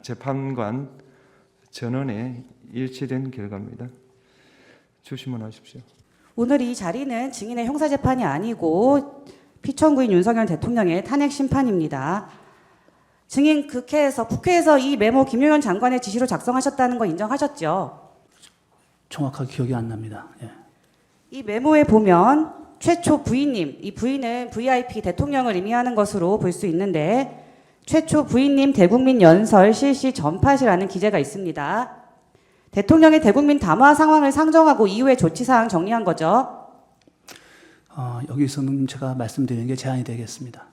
재판관 전원에 일치된 결과입니다. 주시문하십시오. 오늘 이 자리는 증인의 형사재판이 아니고 피청구인 윤석열 대통령의 탄핵 심판입니다. 증인 국회에서 이 메모 김용현 장관의 지시로 작성하셨다는 거 인정하셨죠? 정확하게 기억이 안 납니다. 예. 이 메모에 보면 최초 부인님, 이 부인은 VIP 대통령을 의미하는 것으로 볼 수 있는데 최초 부인님 대국민 연설 실시 전파시라는 기재가 있습니다. 대통령의 대국민 담화 상황을 상정하고 이후의 조치사항 정리한 거죠? 여기서는 제가 말씀드리는 게 제한이 되겠습니다.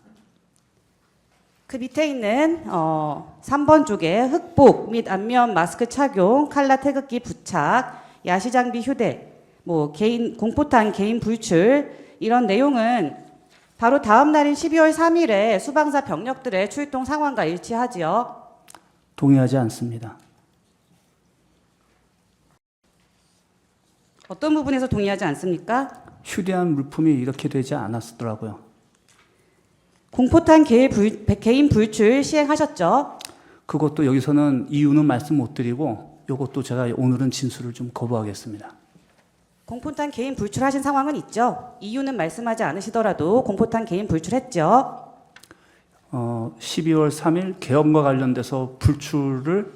그 밑에 있는 3번 쪽에 흑복 및 안면 마스크 착용, 칼라 태극기 부착, 야시장비 휴대, 개인 공포탄 개인 불출 이런 내용은 바로 다음 날인 12월 3일에 수방사 병력들의 출동 상황과 일치하지요. 동의하지 않습니다. 어떤 부분에서 동의하지 않습니까? 휴대한 물품이 이렇게 되지 않았더라고요. 공포탄 개인 불출 시행하셨죠? 그것도 여기서는 이유는 말씀 못 드리고 이것도 제가 오늘은 진술을 좀 거부하겠습니다. 공포탄 개인 불출하신 상황은 있죠? 이유는 말씀하지 않으시더라도 공포탄 개인 불출했죠? 12월 3일 계엄과 관련돼서 불출을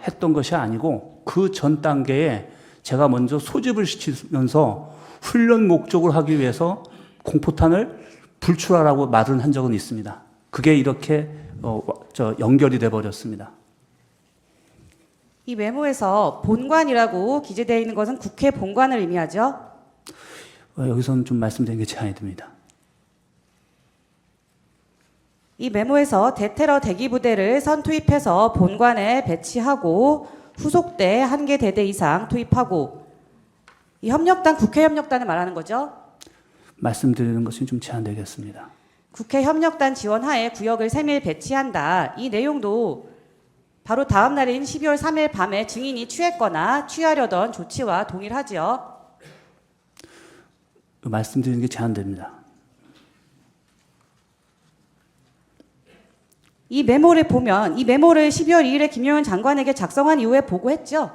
했던 것이 아니고 그 전 단계에 제가 먼저 소집을 시키면서 훈련 목적을 하기 위해서 공포탄을 불출하라고 말을 한 적은 있습니다. 그게 이렇게 연결이 돼 버렸습니다. 이 메모에서 본관이라고 기재되어 있는 것은 국회 본관을 의미하죠? 여기서는 좀 말씀드리는 게 제한이 됩니다. 이 메모에서 대테러 대기부대를 선투입해서 본관에 배치하고 후속대 1개 대대 이상 투입하고 이 협력단 국회 협력단을 말하는 거죠? 말씀드리는 것이 좀 제한되겠습니다. 국회 협력단 지원하에 구역을 3일 배치한다. 이 내용도 바로 다음 날인 12월 3일 밤에 증인이 취했거나 취하려던 조치와 동일하지요. 말씀드리는 게 제한됩니다. 이 메모를 보면 이 메모를 12월 2일에 김용현 장관에게 작성한 이후에 보고했죠?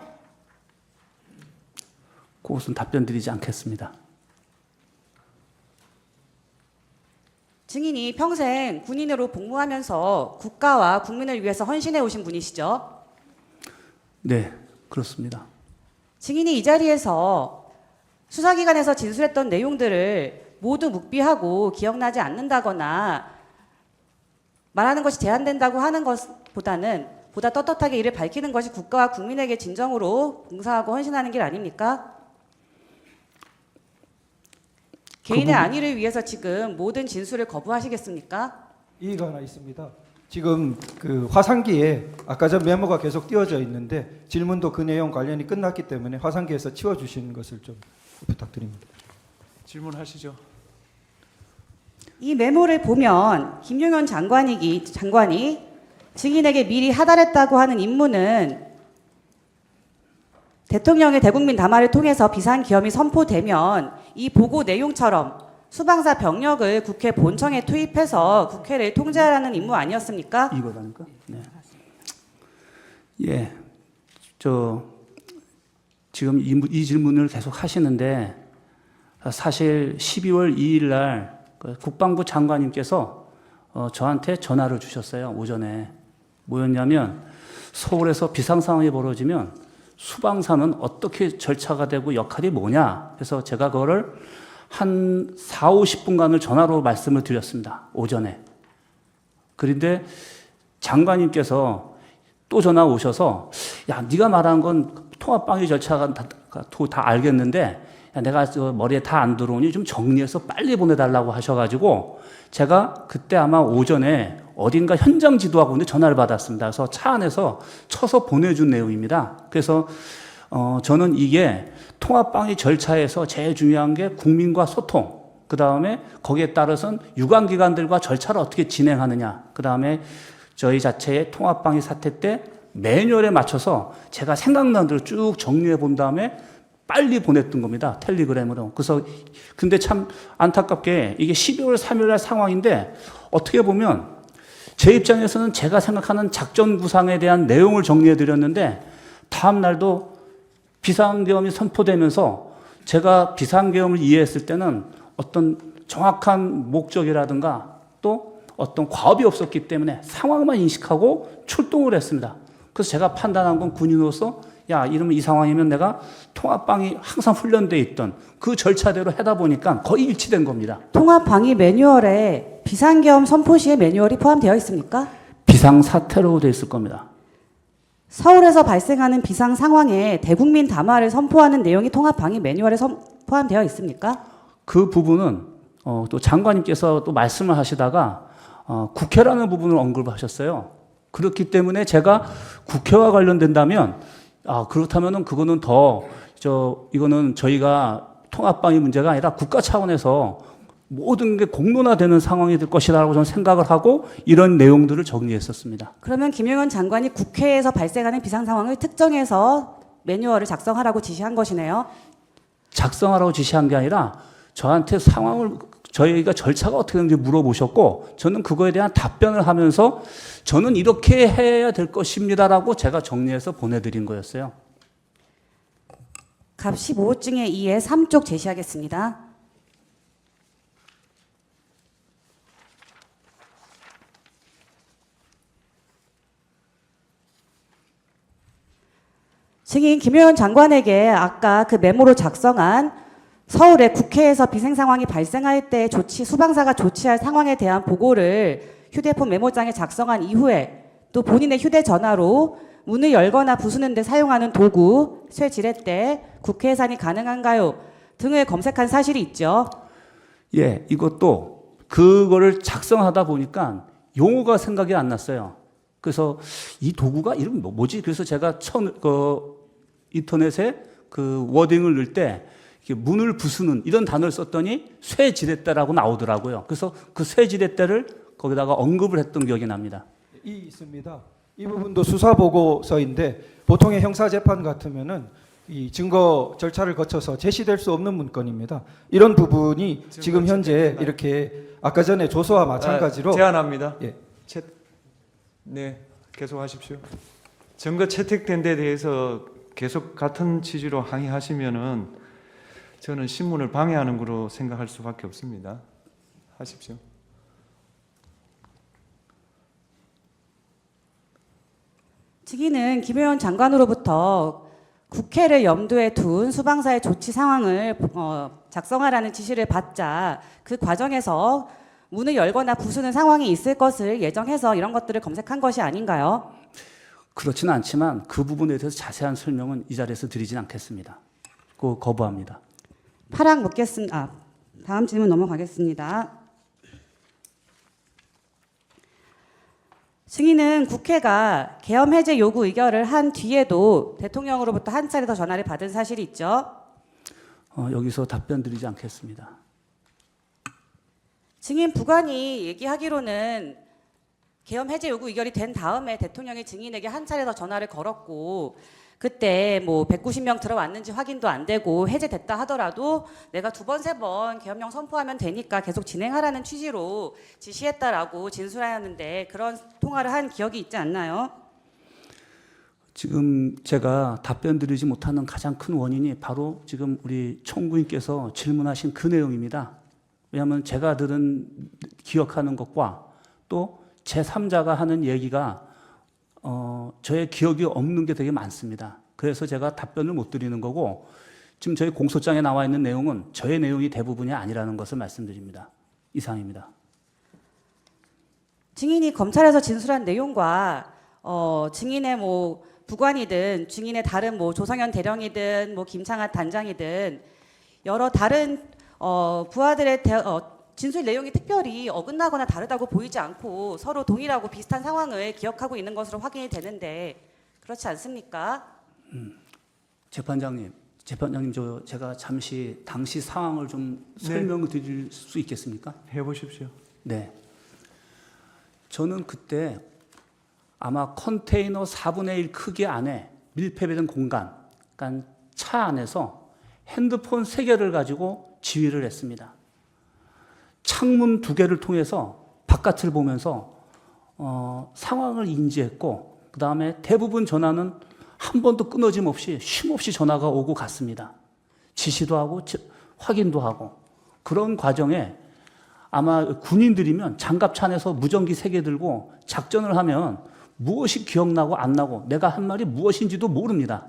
그것은 답변 드리지 않겠습니다. 증인이 평생 군인으로 복무하면서 국가와 국민을 위해서 헌신해 오신 분이시죠? 네, 그렇습니다. 증인이 이 자리에서 수사기관에서 진술했던 내용들을 모두 묵비하고 기억나지 않는다거나 말하는 것이 제한된다고 하는 것보다는 보다 떳떳하게 이를 밝히는 것이 국가와 국민에게 진정으로 봉사하고 헌신하는 길 아닙니까? 개인의 안위를 위해서 지금 모든 진술을 거부하시겠습니까? 이의가 하나 있습니다. 지금 그 화상기에 아까 전 메모가 계속 띄워져 있는데 질문도 그 내용 관련이 끝났기 때문에 화상기에서 치워주시는 것을 좀 부탁드립니다. 질문하시죠. 이 메모를 보면 김용현 장관이 증인에게 미리 하달했다고 하는 임무는 대통령의 대국민 담화를 통해서 비상기엄이 선포되면 이 보고 내용처럼 수방사 병력을 국회 본청에 투입해서 국회를 통제하라는 임무 아니었습니까? 이거라니까? 네. 예. 지금 이 질문을 계속 하시는데 사실 12월 2일 날 국방부 장관님께서 저한테 전화를 주셨어요. 오전에. 뭐였냐면 서울에서 비상 상황이 벌어지면 수방사는 어떻게 절차가 되고 역할이 뭐냐. 그래서 제가 그거를 한 4, 50분간을 전화로 말씀을 드렸습니다. 오전에. 그런데 장관님께서 또 전화 오셔서 야, 네가 말한 건 통합방위 절차가 다 알겠는데 야, 내가 머리에 다 안 들어오니 좀 정리해서 빨리 보내달라고 하셔가지고 제가 그때 아마 오전에 어딘가 현장 지도하고 있는데 전화를 받았습니다. 그래서 차 안에서 쳐서 보내준 내용입니다. 그래서 저는 이게 통합방위 절차에서 제일 중요한 게 국민과 소통, 그 다음에 거기에 따라서는 유관기관들과 절차를 어떻게 진행하느냐, 그 다음에 저희 자체의 통합방위 사태 때 매뉴얼에 맞춰서 제가 생각나는 대로 쭉 정리해 본 다음에 빨리 보냈던 겁니다. 텔레그램으로. 그래서 근데 참 안타깝게 이게 12월 3일 날 상황인데 어떻게 보면 제 입장에서는 제가 생각하는 작전 구상에 대한 내용을 정리해 드렸는데 다음 날도 비상계엄이 선포되면서 제가 비상계엄을 이해했을 때는 어떤 정확한 목적이라든가 또 어떤 과업이 없었기 때문에 상황만 인식하고 출동을 했습니다. 그래서 제가 판단한 건 군인으로서 야, 이러면 이 상황이면 내가 통합방위 항상 훈련돼 있던 그 절차대로 하다 보니까 거의 일치된 겁니다. 통합방위 매뉴얼에 비상계엄 선포 시의 매뉴얼이 포함되어 있습니까? 비상사태로 돼 있을 겁니다. 서울에서 발생하는 비상 상황에 대국민 담화를 선포하는 내용이 통합방위 매뉴얼에 포함되어 있습니까? 그 부분은 또 장관님께서 또 말씀을 하시다가 국회라는 부분을 언급하셨어요. 그렇기 때문에 제가 국회와 관련된다면 그렇다면은 그거는 이거는 저희가 통합방위 문제가 아니라 국가 차원에서 모든 게 공론화되는 상황이 될 것이라고 저는 생각을 하고 이런 내용들을 정리했었습니다. 그러면 김용현 장관이 국회에서 발생하는 비상 상황을 특정해서 매뉴얼을 작성하라고 지시한 것이네요. 작성하라고 지시한 게 아니라 저한테 상황을 저희가 절차가 어떻게 되는지 물어보셨고 저는 그거에 대한 답변을 하면서 저는 이렇게 해야 될 것입니다라고 제가 정리해서 보내드린 거였어요. 갑 15호증의 2의 3쪽 제시하겠습니다. 증인 김용현 장관에게 아까 그 메모로 작성한 서울의 국회에서 비상 상황이 발생할 때 수방사가 조치할 상황에 대한 보고를 휴대폰 메모장에 작성한 이후에 또 본인의 휴대전화로 문을 열거나 부수는 데 사용하는 도구, 쇠지렛대, 국회 해산이 가능한가요? 등을 검색한 사실이 있죠. 예, 이것도 그거를 작성하다 보니까 용어가 생각이 안 났어요. 그래서 이 도구가 이름 뭐지? 그래서 제가 인터넷에 그 워딩을 넣을 때 문을 부수는 이런 단어를 썼더니 쇠지렛대라고 나오더라고요. 그래서 그 쇠지렛대를 거기다가 언급을 했던 기억이 납니다. 있습니다. 이 부분도 수사 보고서인데 보통의 형사 재판 같으면은 이 증거 절차를 거쳐서 제시될 수 없는 문건입니다. 이런 부분이 지금 현재 이렇게 아까 전에 조서와 마찬가지로 제안합니다. 예. 네, 계속하십시오. 증거 채택된 데 대해서 계속 같은 취지로 항의하시면은 저는 신문을 방해하는 거로 생각할 수밖에 없습니다. 하십시오. 증인은 김용현 장관으로부터 국회를 염두에 둔 수방사의 조치 상황을 작성하라는 지시를 받자 그 과정에서 문을 열거나 부수는 상황이 있을 것을 예정해서 이런 것들을 검색한 것이 아닌가요? 그렇지는 않지만 그 부분에 대해서 자세한 설명은 이 자리에서 드리진 않겠습니다. 그거 거부합니다. 파랑 묻겠습니다. 다음 질문 넘어가겠습니다. 증인은 국회가 계엄 해제 요구 의결을 한 뒤에도 대통령으로부터 한 차례 더 전화를 받은 사실이 있죠. 여기서 답변 드리지 않겠습니다. 증인 부관이 얘기하기로는 계엄 해제 요구 의결이 된 다음에 대통령이 증인에게 한 차례 더 전화를 걸었고 그때 뭐 190명 들어왔는지 확인도 안 되고 해제됐다 하더라도 내가 2번, 3번 계엄령 선포하면 되니까 계속 진행하라는 취지로 지시했다라고 진술하였는데 그런 통화를 한 기억이 있지 않나요? 지금 제가 답변 드리지 못하는 가장 큰 원인이 바로 지금 우리 총무님께서 질문하신 그 내용입니다. 왜냐하면 제가 기억하는 것과 또 제3자가 하는 얘기가 저의 기억이 없는 게 되게 많습니다. 그래서 제가 답변을 못 드리는 거고 지금 저희 공소장에 나와 있는 내용은 저의 내용이 대부분이 아니라는 것을 말씀드립니다. 이상입니다. 증인이 검찰에서 진술한 내용과 증인의 뭐 부관이든 증인의 다른 뭐 조성현 대령이든 뭐 김창hat 단장이든 여러 다른 부하들의 진술 내용이 특별히 어긋나거나 다르다고 보이지 않고 서로 동일하고 비슷한 상황을 기억하고 있는 것으로 확인이 되는데 그렇지 않습니까? 재판장님 제가 잠시 당시 상황을 좀 설명을 드릴 수 있겠습니까? 해보십시오. 네. 저는 그때 아마 컨테이너 4분의 1 크기 안에 밀폐된 공간, 그러니까 차 안에서 핸드폰 3개를 가지고 지휘를 했습니다. 창문 2개를 통해서 바깥을 보면서 상황을 인지했고 그 다음에 대부분 전화는 한 번도 끊어짐 없이 쉼없이 전화가 오고 갔습니다. 지시도 하고 확인도 하고 그런 과정에 아마 군인들이면 장갑차 안에서 무전기 3개 들고 작전을 하면 무엇이 기억나고 안 나고 내가 한 말이 무엇인지도 모릅니다.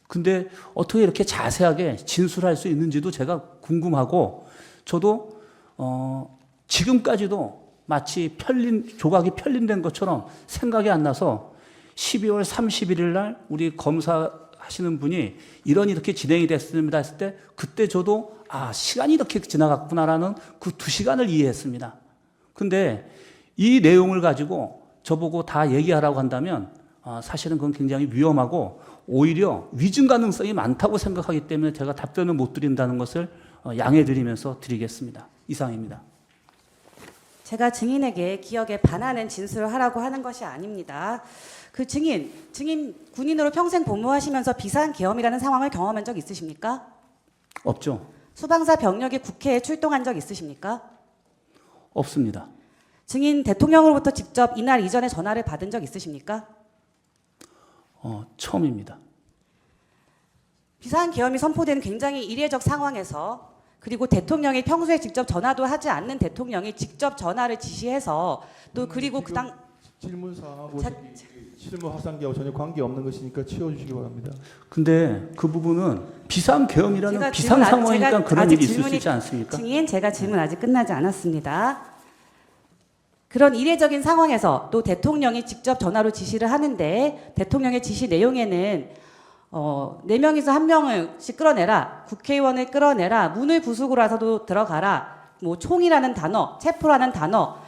근데 어떻게 이렇게 자세하게 진술할 수 있는지도 제가 궁금하고 저도 지금까지도 마치 조각이 편린된 것처럼 생각이 안 나서 12월 31일 날 우리 검사하시는 분이 이렇게 진행이 됐습니다 했을 때 그때 저도 시간이 이렇게 지나갔구나라는 그 2시간을 이해했습니다. 근데 이 내용을 가지고 저보고 다 얘기하라고 한다면 사실은 그건 굉장히 위험하고 오히려 위증 가능성이 많다고 생각하기 때문에 제가 답변을 못 드린다는 것을 양해드리면서 드리겠습니다. 이상입니다. 제가 증인에게 기억에 반하는 진술을 하라고 하는 것이 아닙니다. 그 증인 군인으로 평생 복무하시면서 비상계엄이라는 상황을 경험한 적 있으십니까? 없죠? 수방사 병력이 국회에 출동한 적 있으십니까? 없습니다. 증인 대통령으로부터 직접 이날 이전에 전화를 받은 적 있으십니까? 처음입니다. 비상계엄이 선포된 굉장히 이례적 상황에서 그리고 대통령이 평소에 직접 전화도 하지 않는 대통령이 직접 전화를 지시해서 또 그리고 질문 사항하고 실무 확산기하고 전혀 관계 없는 것이니까 치워주시기 바랍니다. 근데 그 부분은 비상계엄이라는 제가 비상 상황이니까 제가 그런 아직 일이 있을 수 질문이- 있지 않습니까? 증인 제가 질문 아직 끝나지 않았습니다. 그런 이례적인 상황에서 또 대통령이 직접 전화로 지시를 하는데 대통령의 지시 내용에는 4명에서 1명씩 끌어내라, 국회의원을 끌어내라, 문을 부수고 나서도 들어가라, 뭐 총이라는 단어, 체포라는 단어,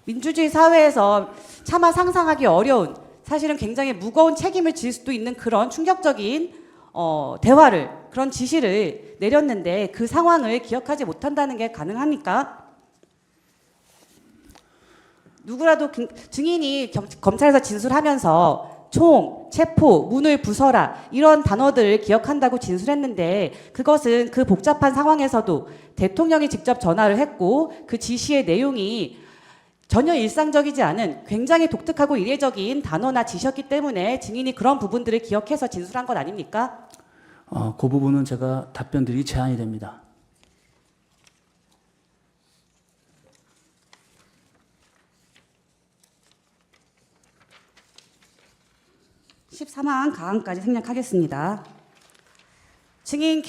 민주주의 사회에서 차마 상상하기 어려운 사실은 굉장히 무거운 책임을 질 수도 있는 그런 충격적인 대화를 그런 지시를 내렸는데 그 상황을 기억하지 못한다는 게 가능합니까? 누구라도 증인이 검찰에서 진술하면서 총, 체포, 문을 부숴라 이런 단어들을 기억한다고 진술했는데 그것은 그 복잡한 상황에서도 대통령이 직접 전화를 했고 그 지시의 내용이 전혀 일상적이지 않은 굉장히 독특하고 이례적인 단어나 지시였기 때문에 증인이 그런 부분들을 기억해서 진술한 것 아닙니까? 그 부분은 제가 답변드리기 제한이 됩니다. (14만) 가항까지 생략하겠습니다. 증인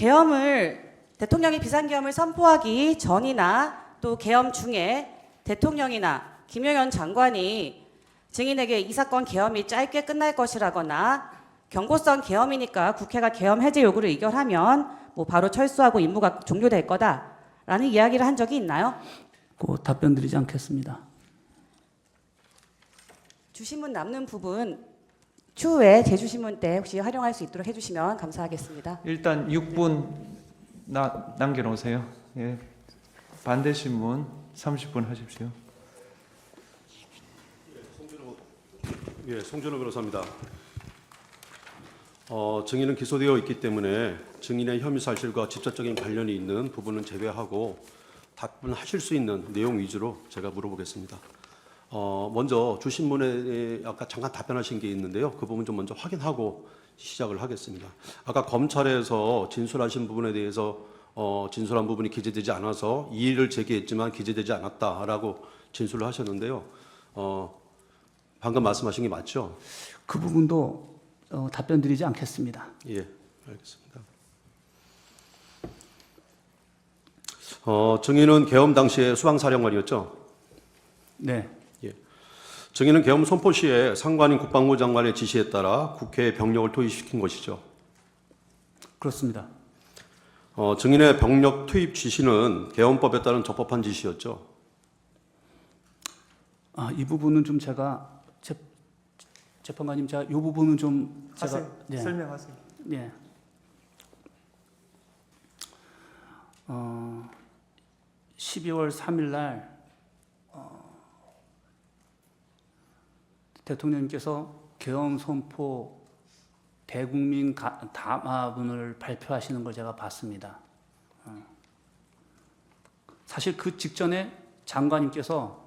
대통령이 비상계엄을 선포하기 전이나 또 계엄 중에 대통령이나 김용현 장관이 증인에게 이 사건 계엄이 짧게 끝날 것이라거나 경고성 계엄이니까 국회가 계엄 해제 요구를 의결하면 뭐 바로 철수하고 임무가 종료될 거다라는 이야기를 한 적이 있나요? 답변드리지 않겠습니다. 주신문 남는 부분 추후에 재주신문 때 혹시 활용할 수 있도록 해주시면 감사하겠습니다. 일단 6분 남겨놓으세요. 예. 반대 신문 30분 하십시오. 송준호 변호사입니다. 증인은 기소되어 있기 때문에 증인의 혐의 사실과 직접적인 관련이 있는 부분은 제외하고 답변하실 수 있는 내용 위주로 제가 물어보겠습니다. 먼저 주신문에 아까 잠깐 답변하신 게 있는데요. 그 부분 좀 먼저 확인하고 시작을 하겠습니다. 아까 검찰에서 진술하신 부분에 대해서 진술한 부분이 기재되지 않아서 이의를 제기했지만 기재되지 않았다라고 진술을 하셨는데요. 방금 말씀하신 게 맞죠? 그 부분도 답변드리지 않겠습니다. 예, 알겠습니다. 증인은 계엄 당시에 수방사령관이었죠? 네, 증인은 계엄 선포 시에 상관인 국방부 장관의 지시에 따라 국회에 병력을 투입시킨 것이죠. 그렇습니다. 증인의 병력 투입 지시는 계엄법에 따른 적법한 지시였죠. 이 부분은 좀 제가 재판관님, 이 부분은 좀 제가 하세요. 설명하세요. 네. 12월 3일 날 대통령님께서 계엄 선포 대국민 담화문을 발표하시는 걸 제가 봤습니다. 사실 그 직전에 장관님께서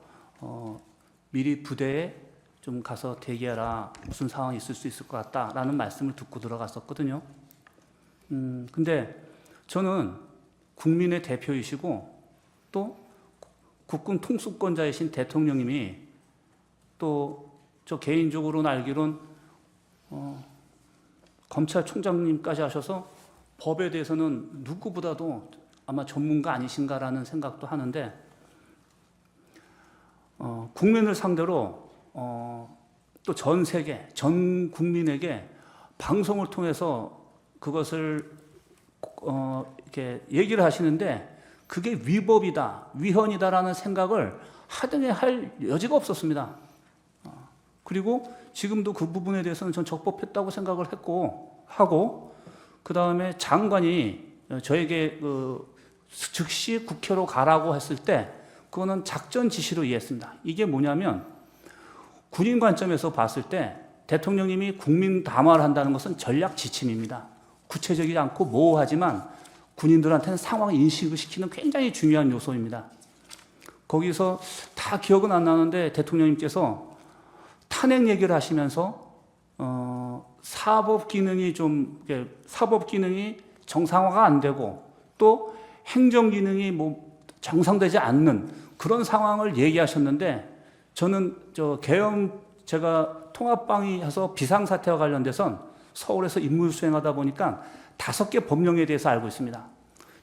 미리 부대에 좀 가서 대기하라. 무슨 상황이 있을 수 있을 것 같다라는 말씀을 듣고 들어갔었거든요. 근데 저는 국민의 대표이시고 또 국군 통수권자이신 대통령님이 또 저 개인적으로는 알기론 검찰총장님까지 하셔서 법에 대해서는 누구보다도 아마 전문가 아니신가라는 생각도 하는데 국민을 상대로 또 전 세계, 전 국민에게 방송을 통해서 그것을 이렇게 얘기를 하시는데 그게 위법이다, 위헌이다라는 생각을 하등에 할 여지가 없었습니다. 그리고 지금도 그 부분에 대해서는 전 적법했다고 생각을 하고 그 다음에 장관이 저에게 즉시 국회로 가라고 했을 때 그거는 작전 지시로 이해했습니다. 이게 뭐냐면 군인 관점에서 봤을 때 대통령님이 국민 담화를 한다는 것은 전략 지침입니다. 구체적이지 않고 모호하지만 군인들한테는 상황 인식을 시키는 굉장히 중요한 요소입니다. 거기서 다 기억은 안 나는데 대통령님께서 탄핵 얘기를 하시면서 사법 기능이 정상화가 안 되고 또 행정 기능이 뭐 정상되지 않는 그런 상황을 얘기하셨는데 저는 제가 통합방위해서 비상사태와 관련돼선 서울에서 임무 수행하다 보니까 5개 법령에 대해서 알고 있습니다.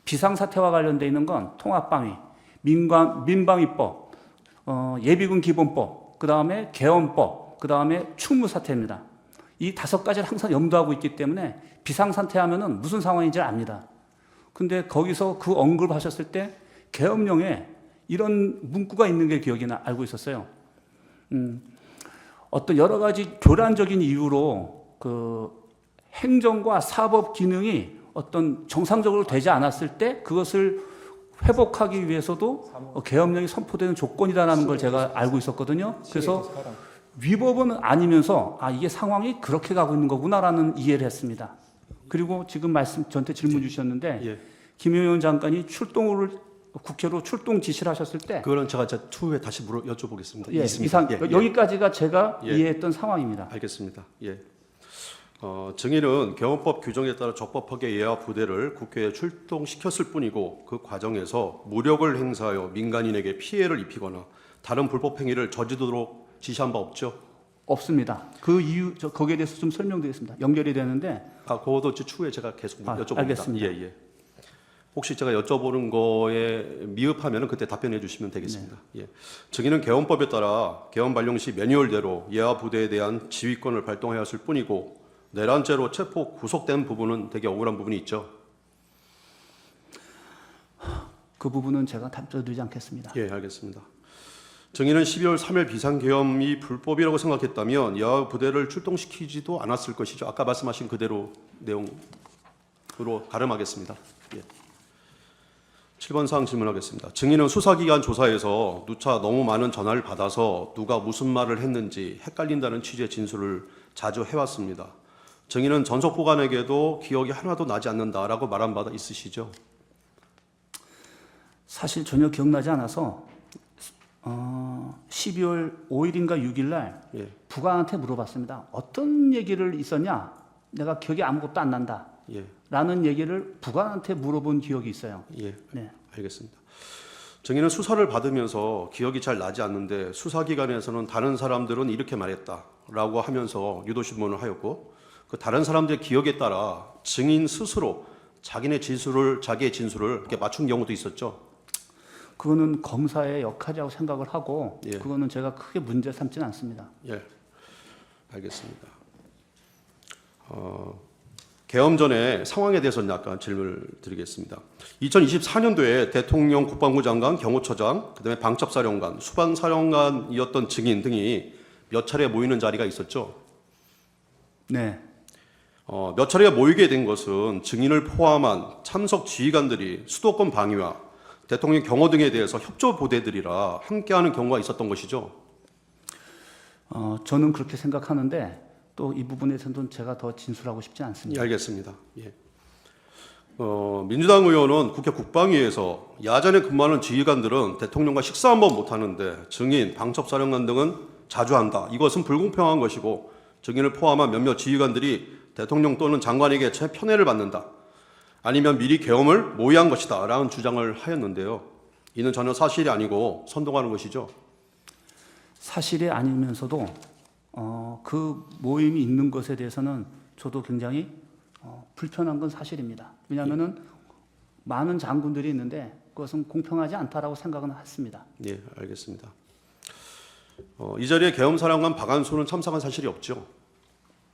비상사태와 관련돼 있는 건 통합방위, 민방위법, 예비군 기본법, 그 다음에 계엄법, 그 다음에 충무사태입니다. 이 5가지를 항상 염두하고 있기 때문에 비상사태 하면은 무슨 상황인지 압니다. 근데 거기서 그 언급하셨을 때 계엄령에 이런 문구가 있는 게 알고 있었어요. 어떤 여러 가지 교란적인 이유로 그 행정과 사법 기능이 어떤 정상적으로 되지 않았을 때 그것을 회복하기 위해서도 계엄령이 선포되는 조건이다라는 걸 제가 알고 있었거든요. 그래서 위법은 아니면서 이게 상황이 그렇게 가고 있는 거구나라는 이해를 했습니다. 그리고 지금 저한테 질문 주셨는데 예. 김용현 장관이 국회로 출동 지시를 하셨을 때 그거는 제가 추후에 다시 여쭤보겠습니다. 예, 있습니다. 여기까지가 제가 예. 이해했던 상황입니다. 알겠습니다. 예. 증인은 계엄법 규정에 따라 적법하게 예하 부대를 국회에 출동시켰을 뿐이고 그 과정에서 무력을 행사하여 민간인에게 피해를 입히거나 다른 불법 행위를 저지르도록 지시한 바 없죠? 없습니다. 그 이유 거기에 대해서 좀 설명드리겠습니다. 연결이 되는데 그것도 추후에 제가 계속 여쭤봅니다. 알겠습니다. 예. 혹시 제가 여쭤보는 거에 미흡하면 그때 답변해 주시면 되겠습니다. 예. 증인은 계엄법에 따라 계엄 발령 시 매뉴얼대로 예하 부대에 대한 지휘권을 발동하였을 뿐이고 내란죄로 체포 구속된 부분은 되게 억울한 부분이 있죠. 그 부분은 제가 답변드리지 않겠습니다. 예, 알겠습니다. 증인은 12월 3일 비상계엄이 불법이라고 생각했다면 예하 부대를 출동시키지도 않았을 것이죠. 아까 말씀하신 그대로 내용으로 가름하겠습니다. 예. 7번 사항 질문하겠습니다. 증인은 수사기관 조사에서 누차 너무 많은 전화를 받아서 누가 무슨 말을 했는지 헷갈린다는 취지의 진술을 자주 해왔습니다. 증인은 전속보관에게도 기억이 하나도 나지 않는다라고 말한 바 있으시죠? 사실 전혀 기억나지 않아서 12월 5일인가 6일 날 예. 부관한테 물어봤습니다. 어떤 얘기를 있었냐? 내가 기억이 아무것도 안 난다. 예. 라는 얘기를 부관한테 물어본 기억이 있어요. 예. 네. 알겠습니다. 증인은 수사를 받으면서 기억이 잘 나지 않는데 수사기관에서는 다른 사람들은 이렇게 말했다라고 하면서 유도신문을 하였고 그 다른 사람들의 기억에 따라 증인 스스로 자기의 진술을 이렇게 맞춘 경우도 있었죠. 그거는 검사의 역할이라고 생각을 하고 예. 그거는 제가 크게 문제 삼지는 않습니다. 예, 알겠습니다. 계엄 전에 상황에 대해서는 약간 질문을 드리겠습니다. 2024년도에 대통령, 국방부 장관, 경호처장, 그다음에 방첩사령관, 수반사령관이었던 증인 등이 몇 차례 모이는 자리가 있었죠. 네. 몇 차례 모이게 된 것은 증인을 포함한 참석 지휘관들이 수도권 방위와 대통령 경호 등에 대해서 협조 부대들이라 함께하는 경우가 있었던 것이죠. 저는 그렇게 생각하는데 또 이 부분에서는 제가 더 진술하고 싶지 않습니다. 예, 알겠습니다. 예. 민주당 의원은 국회 국방위에서 야전에 근무하는 지휘관들은 대통령과 식사 한번 못 하는데 증인, 방첩사령관 등은 자주 한다. 이것은 불공평한 것이고 증인을 포함한 몇몇 지휘관들이 대통령 또는 장관에게 편애를 받는다. 아니면 미리 계엄을 모의한 것이다. 라는 주장을 하였는데요. 이는 전혀 사실이 아니고 선동하는 것이죠. 사실이 아니면서도 그 모임이 있는 것에 대해서는 저도 굉장히 불편한 건 사실입니다. 왜냐하면은 많은 장군들이 있는데 그것은 공평하지 않다라고 생각은 했습니다. 예, 알겠습니다. 이 자리에 계엄사령관 박안수는 참석한 사실이 없죠.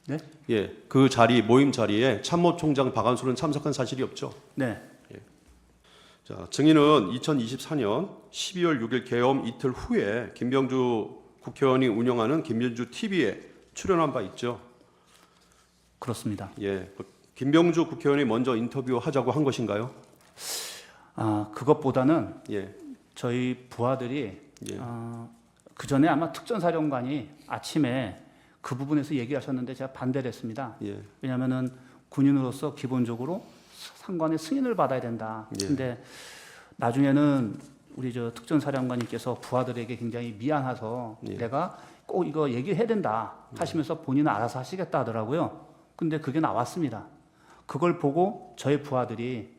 네? 예, 그 자리 모임 자리에 참모총장 박안수는 참석한 사실이 없죠. 네. 자, 증인은 2024년 12월 6일 계엄 이틀 후에 김병주 국회의원이 운영하는 김병주 TV에 출연한 바 있죠. 그렇습니다. 예, 김병주 국회의원이 먼저 인터뷰하자고 한 것인가요? 그것보다는 예, 저희 부하들이 예. 그 전에 아마 특전사령관이 아침에 그 부분에서 얘기하셨는데 제가 반대를 했습니다. 예, 왜냐하면은 군인으로서 기본적으로 상관의 승인을 받아야 된다. 예. 근데 나중에는 우리 저 특전사령관님께서 부하들에게 굉장히 미안해서 예. 내가 꼭 이거 얘기해야 된다 하시면서 본인은 알아서 하시겠다 하더라고요. 근데 그게 나왔습니다. 그걸 보고 저희 부하들이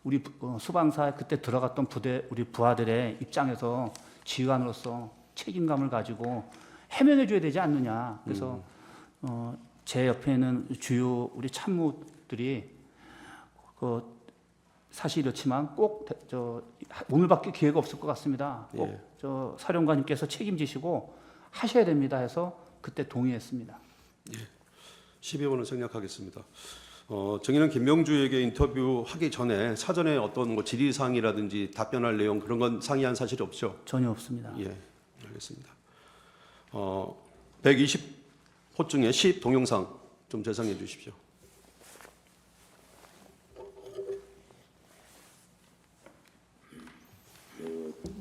우리 수방사에 그때 들어갔던 부대 우리 부하들의 입장에서 지휘관으로서 책임감을 가지고 해명해 줘야 되지 않느냐. 그래서 제 옆에 있는 주요 우리 참모들이 사실 이렇지만 꼭 오늘밖에 기회가 없을 것 같습니다. 꼭 예. 저 사령관님께서 책임지시고 하셔야 됩니다 해서 그때 동의했습니다. 12번을 생략하겠습니다. 증인은 김명주에게 인터뷰하기 전에 사전에 어떤 뭐 질의사항이라든지 답변할 내용 그런 건 상의한 사실이 없죠? 전혀 없습니다. 예, 알겠습니다. 120호 중에 10 동영상 좀 재상해 주십시오.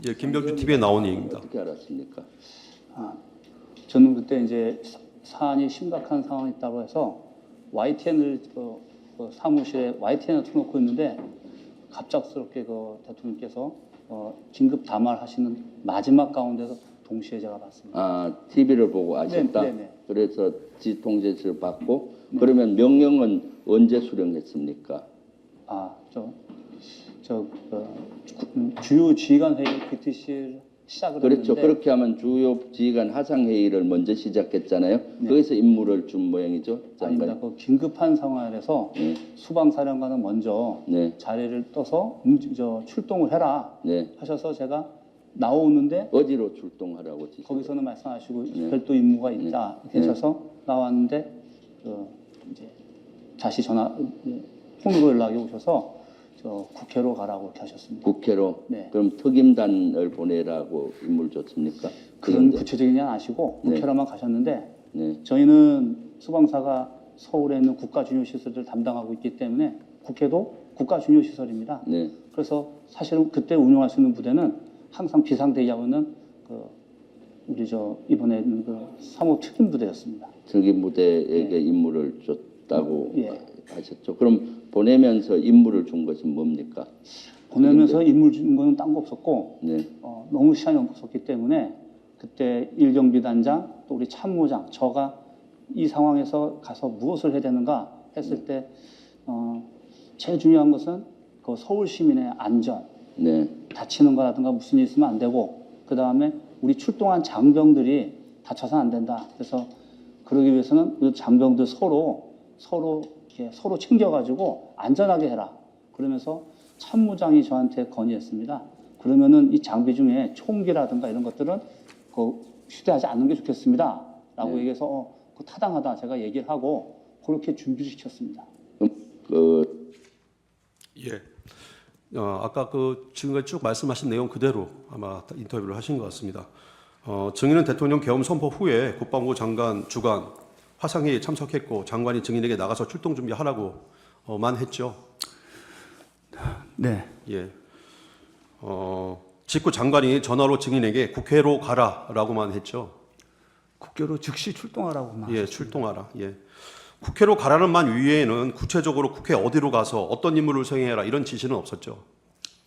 예, 김병주 TV에 나온 얘기입니다. 어떻게 알았습니까? 저는 그때 이제 사안이 심각한 상황이 있다고 해서 YTN을 그 사무실에 YTN을 틀어놓고 있는데 갑작스럽게 그 대통령께서 긴급 담화를 하시는 마지막 가운데서 동시에 제가 봤습니다. TV를 보고 아셨다? 네. 그래서 지통제지를 받고 그러면 명령은 언제 수령했습니까? 주요 지휘관 회의 BTC를 시작을 그렇죠. 했는데 그렇게 하면 주요 지휘관 하상회의를 먼저 시작했잖아요. 거기서 임무를 준 모양이죠. 아닙니다. 장관. 그 긴급한 상황에서 수방사령관은 먼저 네. 자리를 떠서 출동을 해라 네. 하셔서 제가 나오는데 어디로 출동하라고 지시? 거기서는 말씀하시고 네. 별도 임무가 있다 이렇게 네. 하셔서 나왔는데 이제 다시 폰으로 연락이 오셔서 국회로 가라고 이렇게 하셨습니다. 국회로. 네. 그럼 특임단을 보내라고 임무를 줬습니까? 그런 구체적인 건 아시고 네. 국회로만 가셨는데 네. 저희는 수방사가 서울에 있는 국가중요시설을 담당하고 있기 때문에 국회도 국가중요시설입니다. 네. 그래서 사실은 그때 운영할 수 있는 부대는 항상 비상대기하고 있는 우리 이번에 있는 그 3호 특임부대였습니다. 특임부대에게 임무를 줬다고 예. 하셨죠. 그럼 보내면서 임무를 준 것은 뭡니까? 보내면서 임무 준 거는 딴 거 없었고 네. 너무 시간이 없었기 때문에 그때 일경비단장 또 우리 참모장 저가 이 상황에서 가서 무엇을 해야 되는가 했을 때 제일 중요한 것은 그 서울 시민의 안전, 네. 다치는 거라든가 무슨 일 있으면 안 되고 그 다음에 우리 출동한 장병들이 다쳐서는 안 된다. 그래서 그러기 위해서는 우리 장병들 서로 챙겨가지고 안전하게 해라. 그러면서 참모장이 저한테 건의했습니다. 그러면은 이 장비 중에 총기라든가 이런 것들은 휴대하지 않는 게 좋겠습니다. 라고 네. 얘기해서 타당하다 제가 얘기를 하고 그렇게 준비를 시켰습니다. 예. 아까 지금까지 쭉 말씀하신 내용 그대로 아마 인터뷰를 하신 것 같습니다. 증인은 대통령 계엄 선포 후에 국방부 장관 주관 화상회의에 참석했고 장관이 증인에게 나가서 출동 준비하라고만 했죠. 네. 예. 직후 장관이 전화로 증인에게 국회로 가라라고만 했죠. 국회로 즉시 출동하라고만. 예, 출동하라. 예. 국회로 가라는 말 위에는 구체적으로 국회 어디로 가서 어떤 임무를 수행해라 이런 지시는 없었죠.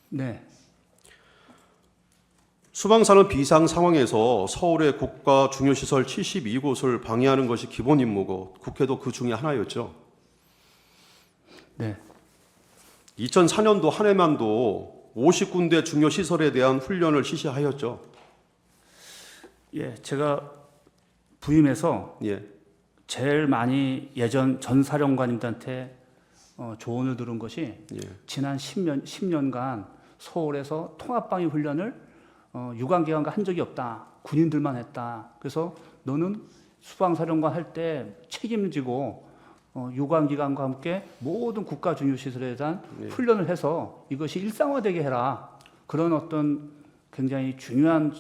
네. 수방사는 비상 상황에서 서울의 국가 중요시설 72곳을 방해하는 것이 기본 임무고 국회도 그 중에 하나였죠. 네. 2004년도 한 해만도 50군데 중요시설에 대한 훈련을 실시하였죠. 예, 제가 부임해서 예, 제일 많이 예전 전 사령관님들한테 조언을 들은 것이 예, 지난 10년간 서울에서 통합방위 훈련을 유관기관과 한 적이 없다. 군인들만 했다. 그래서 너는 수방사령관 할 때 책임지고 유관기관과 함께 모든 국가 중요시설에 대한 훈련을 해서 이것이 일상화되게 해라. 그런 어떤 굉장히 중요한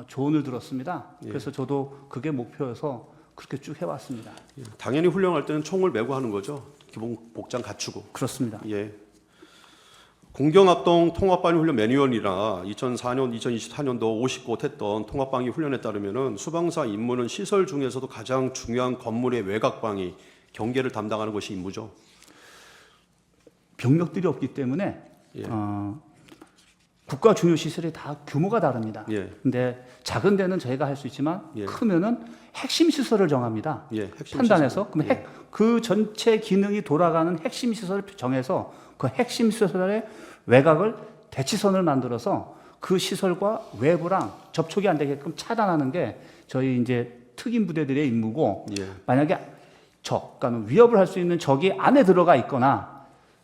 조언을 들었습니다. 그래서 저도 그게 목표여서 그렇게 쭉 해왔습니다. 예. 당연히 훈련할 때는 총을 메고 하는 거죠. 기본 복장 갖추고. 그렇습니다. 예. 공경합동 통합방위 훈련 매뉴얼이나 2004년, 2024년도 50곳 했던 통합방위 훈련에 따르면은 수방사 임무는 시설 중에서도 가장 중요한 건물의 외곽방위, 경계를 담당하는 것이 임무죠. 병력들이 없기 때문에 예. 국가 중요 시설이 다 규모가 다릅니다. 예. 근데 작은 데는 저희가 할 수 있지만 예. 크면은 핵심 시설을 정합니다. 예, 핵심 판단해서 시설. 그럼 예. 그 전체 기능이 돌아가는 핵심 시설을 정해서 그 핵심 시설의 외곽을 대치선을 만들어서 그 시설과 외부랑 접촉이 안 되게끔 차단하는 게 저희 이제 특임 부대들의 임무고 예. 만약에 그러니까 위협을 할 수 있는 적이 안에 들어가 있거나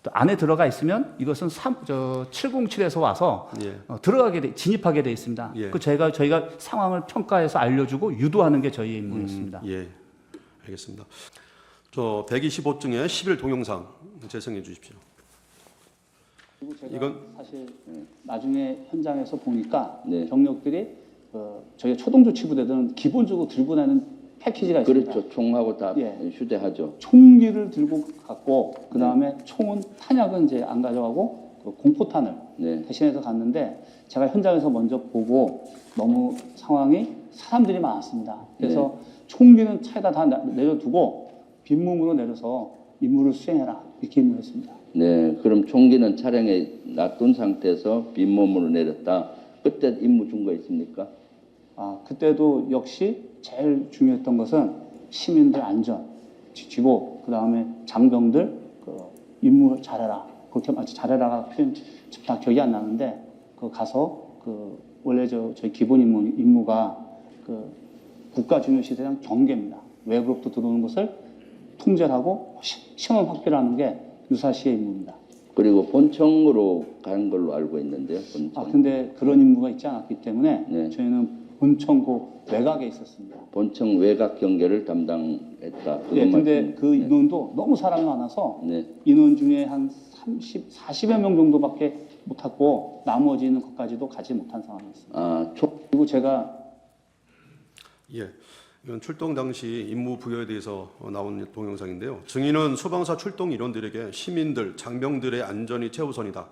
또 안에 들어가 있으면 이것은 707에서 와서 예. 진입하게 돼 있습니다. 예. 그 저희가 상황을 평가해서 알려주고 유도하는 게 저희의 임무였습니다. 예, 알겠습니다. 저 125증의 11 동영상 재생해 주십시오. 그리고 제가 이건- 사실 나중에 현장에서 보니까 네. 병력들이 저희 초동조치부대들은 기본적으로 들고 다니는 패키지가 있습니다. 그렇죠. 총하고 다 예. 휴대하죠. 총기를 들고 갔고 그 다음에 총은 탄약은 이제 안 가져가고 그 공포탄을 네. 대신해서 갔는데 제가 현장에서 먼저 보고 너무 상황이 사람들이 많았습니다. 그래서 총기는 차에다 다 내려두고 빈몸으로 내려서 임무를 수행해라 이렇게 임무했습니다. 네. 그럼 총기는 차량에 놔둔 상태에서 빈몸으로 내렸다. 그때 임무 준 거 있습니까? 그때도 역시 제일 중요했던 것은 시민들 안전 지키고 그 다음에 장병들 임무 잘해라. 그렇게 마치 잘해라가 표현 다 기억이 안 나는데 가서 원래 저희 기본 임무가 국가 중요시설에 대한 경계입니다. 외부로부터 들어오는 것을 통제하고 시험 확보를 하는 게 유사시의 임무입니다. 그리고 본청으로 가는 걸로 알고 있는데요. 본청. 근데 그런 임무가 있지 않았기 때문에 네. 저희는 본청 외곽에 있었습니다. 본청 외곽 경계를 담당했다. 네, 근데 말씀- 그 인원도 너무 사람이 많아서 네. 인원 중에 한 40여 명 정도밖에 못 탔고 나머지는 것까지도 가지 못한 상황이었습니다. 그리고 제가 예. 이건 출동 당시 임무 부여에 대해서 나온 동영상인데요. 증인은 수방사 출동 인원들에게 시민들, 장병들의 안전이 최우선이다.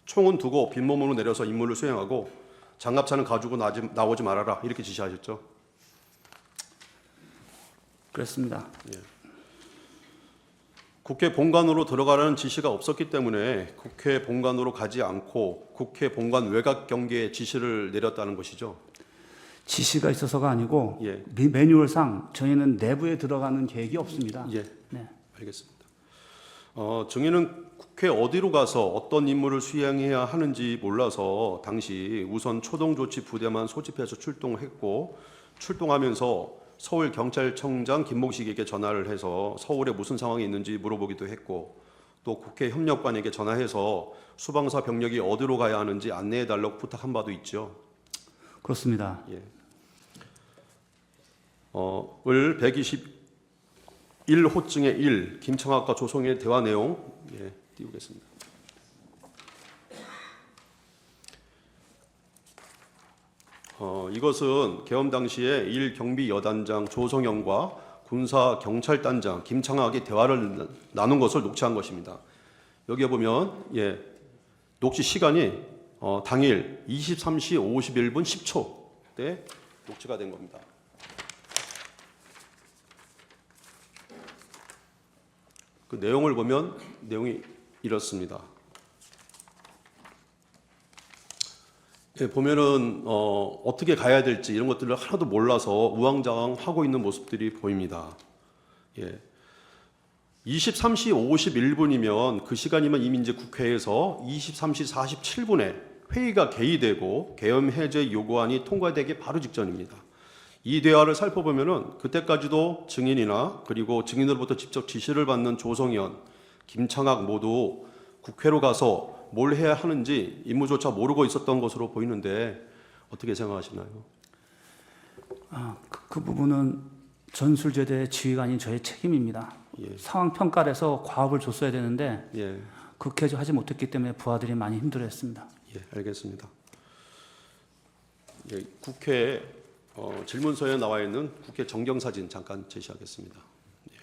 총은 두고 빈몸으로 내려서 임무를 수행하고 장갑차는 가지고 나오지 말아라 이렇게 지시하셨죠. 그렇습니다. 국회 본관으로 들어가라는 지시가 없었기 때문에 국회 본관으로 가지 않고 국회 본관 외곽 경계에 지시를 내렸다는 것이죠. 지시가 있어서가 아니고 예. 매뉴얼상 저희는 내부에 들어가는 계획이 없습니다. 예, 네. 알겠습니다. 증인은 국회 어디로 가서 어떤 임무를 수행해야 하는지 몰라서 당시 우선 초동조치 부대만 소집해서 출동했고 출동하면서 서울경찰청장 김목식에게 전화를 해서 서울에 무슨 상황이 있는지 물어보기도 했고 또 국회 협력관에게 전화해서 수방사 병력이 어디로 가야 하는지 안내해달라고 부탁한 바도 있죠. 그렇습니다. 예. 을 121호증의 1 김청학과 조성의 대화 내용 띄우겠습니다. 이것은 계엄 당시에 1경비 여단장 조성영과 군사 경찰단장 김청학이 대화를 나눈 것을 녹취한 것입니다. 여기에 보면 녹취 시간이 당일 23시 51분 10초 때 녹취가 된 겁니다. 그 내용을 보면 내용이 이렇습니다. 예, 보면은 어떻게 가야 될지 이런 것들을 하나도 몰라서 우왕좌왕하고 있는 모습들이 보입니다. 예. 23시 51분이면 그 시간이면 이미 이제 국회에서 23시 47분에 회의가 개의되고 계엄 해제 요구안이 통과되기 바로 직전입니다. 이 대화를 살펴보면은 그때까지도 증인이나 그리고 증인으로부터 직접 지시를 받는 조성현, 김창학 모두 국회로 가서 뭘 해야 하는지 임무조차 모르고 있었던 것으로 보이는데 어떻게 생각하시나요? 그 부분은 전술제대 지휘관인 저의 책임입니다. 예. 상황 평가를 해서 과업을 줬어야 되는데 예, 그렇게 하지 못했기 때문에 부하들이 많이 힘들어했습니다. 예, 알겠습니다. 예, 국회 질문서에 나와 있는 국회 정경사진 잠깐 제시하겠습니다. 예.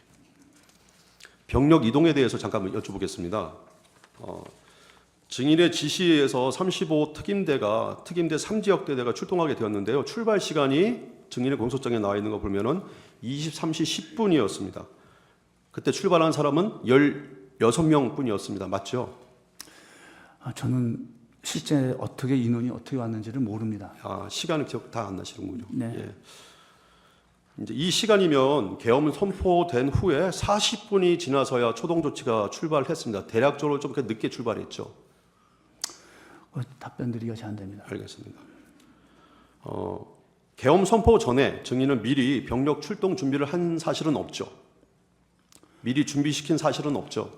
병력 이동에 대해서 잠깐 여쭤보겠습니다. 증인의 지시에 의해서 35 특임대 3지역대대가 출동하게 되었는데요. 출발 시간이 증인의 공소장에 나와 있는 거 보면은 23시 10분이었습니다. 그때 출발한 사람은 16명 뿐이었습니다. 맞죠? 저는 실제 어떻게 인원이 어떻게 왔는지를 모릅니다. 시간은 기억 다 안 나시는군요. 네. 예. 이제 이 시간이면 계엄 선포된 후에 40분이 지나서야 초동 조치가 출발했습니다. 대략적으로 좀 늦게 출발했죠. 답변 드리기가 잘 안 됩니다. 알겠습니다. 계엄 선포 전에 증인은 미리 병력 출동 준비를 한 사실은 없죠. 미리 준비시킨 사실은 없죠.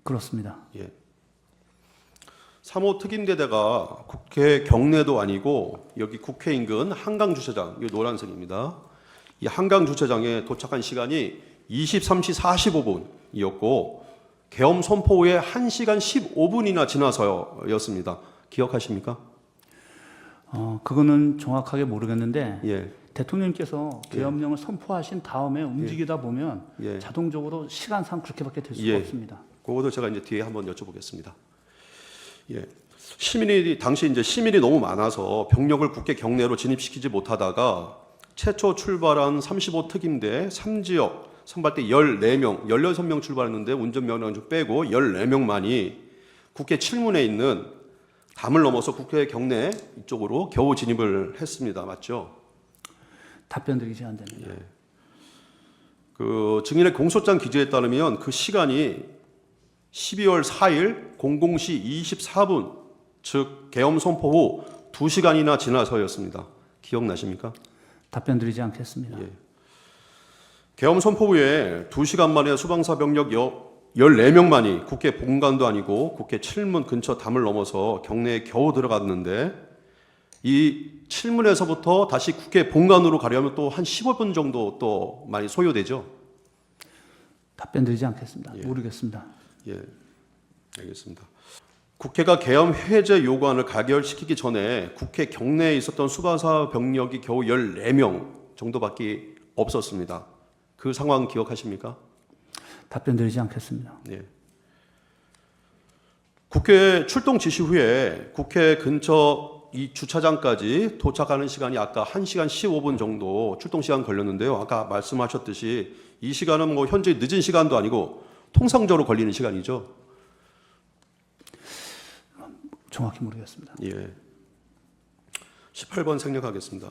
그렇습니다. 예. 3호 특임대대가 국회 경내도 아니고 여기 국회 인근 한강 주차장, 이 노란색입니다. 이 한강 주차장에 도착한 시간이 23시 45분이었고 계엄 선포 후에 1시간 15분이나 지나서였습니다. 기억하십니까? 그거는 정확하게 모르겠는데 예. 대통령께서 계엄령을 선포하신 다음에 움직이다 보면 예. 자동적으로 시간상 그렇게밖에 될 수가 예. 없습니다. 그것도 제가 이제 뒤에 한번 여쭤보겠습니다. 예. 당시 이제 시민이 너무 많아서 병력을 국회 경내로 진입시키지 못하다가 최초 출발한 35 특임대 3지역 선발대 14명, 16명 출발했는데 운전면허 좀 빼고 14명만이 국회 칠문에 있는 담을 넘어서 국회 경내 이쪽으로 겨우 진입을 했습니다. 맞죠? 답변 드리기 잘 안 됩니다. 예. 그 증인의 공소장 기재에 따르면 그 시간이 12월 4일 00시 24분, 즉 계엄 선포 후 2시간이나 지나서였습니다. 기억나십니까? 답변 드리지 않겠습니다. 예. 계엄 선포 후에 2시간 만에 수방사 병력 14명만이 국회 본관도 아니고 국회 칠문 근처 담을 넘어서 경내에 겨우 들어갔는데 이 칠문에서부터 다시 국회 본관으로 가려면 또 한 15분 정도 또 많이 소요되죠. 답변 드리지 않겠습니다. 예. 모르겠습니다. 예, 알겠습니다. 국회가 계엄 해제 요구안을 가결시키기 전에 국회 경내에 있었던 수방사 병력이 겨우 14명 정도밖에 없었습니다. 그 상황 기억하십니까? 답변 드리지 않겠습니다. 예. 국회 출동 지시 후에 국회 근처 이 주차장까지 도착하는 시간이 아까 1시간 15분 정도 출동 시간 걸렸는데요. 아까 말씀하셨듯이 이 시간은 뭐 현재 늦은 시간도 아니고 통상적으로 걸리는 시간이죠. 정확히 모르겠습니다. 예. 18번 생략하겠습니다.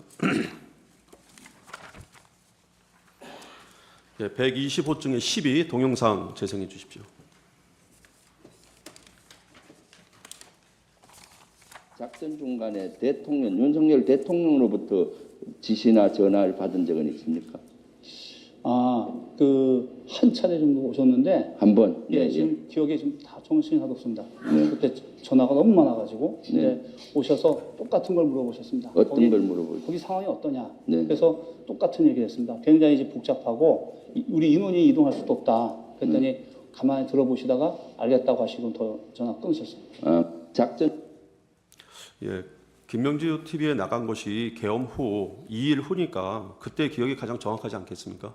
예, 125 중에 12 동영상 재생해 주십시오. 작전 중간에 윤석열 대통령으로부터 지시나 전화를 받은 적은 있습니까? 한 차례 정도 오셨는데, 한 번. 예, 네, 지금 기억에 지금 다 정신이 하나도 없습니다. 네. 그때 전화가 너무 많아가지고, 네. 근데 오셔서 똑같은 걸 물어보셨습니다. 어떤 걸 물어보죠? 거기 상황이 어떠냐? 네. 그래서 똑같은 얘기를 했습니다. 굉장히 이제 복잡하고 우리 인원이 이동할 수도 없다. 그랬더니 가만히 들어보시다가 알겠다고 하시고 더 전화 끊으셨어요. 작전. 예, 김명주 TV에 나간 것이 계엄 후 2일 후니까 그때 기억이 가장 정확하지 않겠습니까?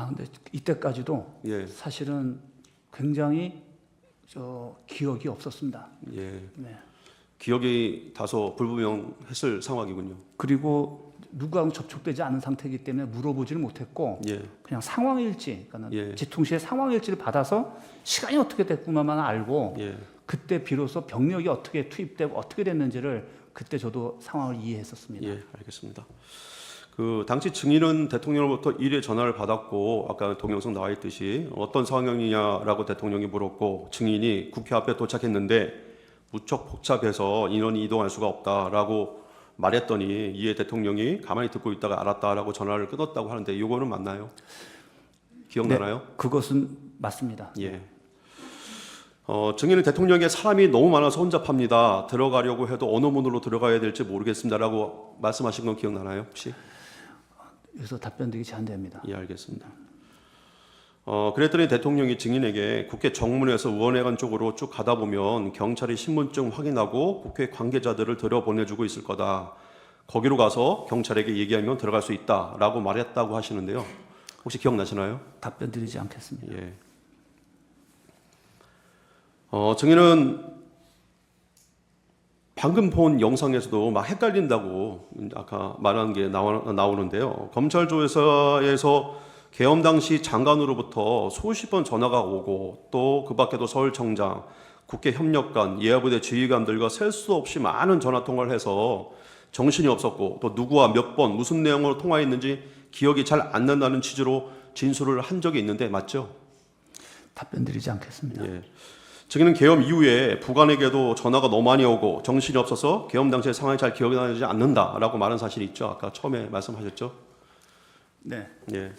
근데 이때까지도 예, 사실은 굉장히 기억이 없었습니다. 예, 네. 기억이 다소 불분명했을 상황이군요. 그리고 누구하고 접촉되지 않은 상태이기 때문에 물어보지를 못했고 예. 그냥 상황일지, 그러니까 예. 지통실의 상황일지를 받아서 시간이 어떻게 됐구나만 알고 예. 그때 비로소 병력이 어떻게 투입되고 어떻게 됐는지를 그때 저도 상황을 이해했었습니다. 예, 알겠습니다. 그 당시 증인은 대통령으로부터 1회 전화를 받았고 아까 동영상 나와 있듯이 어떤 상황이냐라고 대통령이 물었고 증인이 국회 앞에 도착했는데 무척 복잡해서 인원이 이동할 수가 없다라고 말했더니 이에 대통령이 가만히 듣고 있다가 알았다라고 전화를 끊었다고 하는데 이거는 맞나요? 기억나나요? 네, 그것은 맞습니다. 예. 증인은 대통령에게 사람이 너무 많아서 혼잡합니다. 들어가려고 해도 어느 문으로 들어가야 될지 모르겠습니다라고 말씀하신 건 기억나나요? 혹시? 그래서 답변드리기 제한됩니다. 예, 알겠습니다. 그랬더니 대통령이 증인에게 국회 정문에서 의원회관 쪽으로 쭉 가다 보면 경찰이 신분증 확인하고 국회 관계자들을 들여보내주고 있을 거다. 거기로 가서 경찰에게 얘기하면 들어갈 수 있다라고 말했다고 하시는데요. 혹시 기억나시나요? 답변드리지 않겠습니다. 예. 증인은 방금 본 영상에서도 막 헷갈린다고 아까 말한 게 나오는데요. 검찰 조사에서 계엄 당시 장관으로부터 수십 번 전화가 오고 또 그 밖에도 서울청장, 국회 협력관, 예하부대 지휘관들과 셀 수 없이 많은 전화 통화를 해서 정신이 없었고 또 누구와 몇 번 무슨 내용으로 통화했는지 기억이 잘 안 난다는 취지로 진술을 한 적이 있는데 맞죠? 답변드리지 않겠습니다. 예. 증인은 계엄 이후에 부관에게도 전화가 너무 많이 오고 정신이 없어서 계엄 당시의 상황이 잘 기억이 나지 않는다라고 말한 사실이 있죠. 아까 처음에 말씀하셨죠. 네. 예.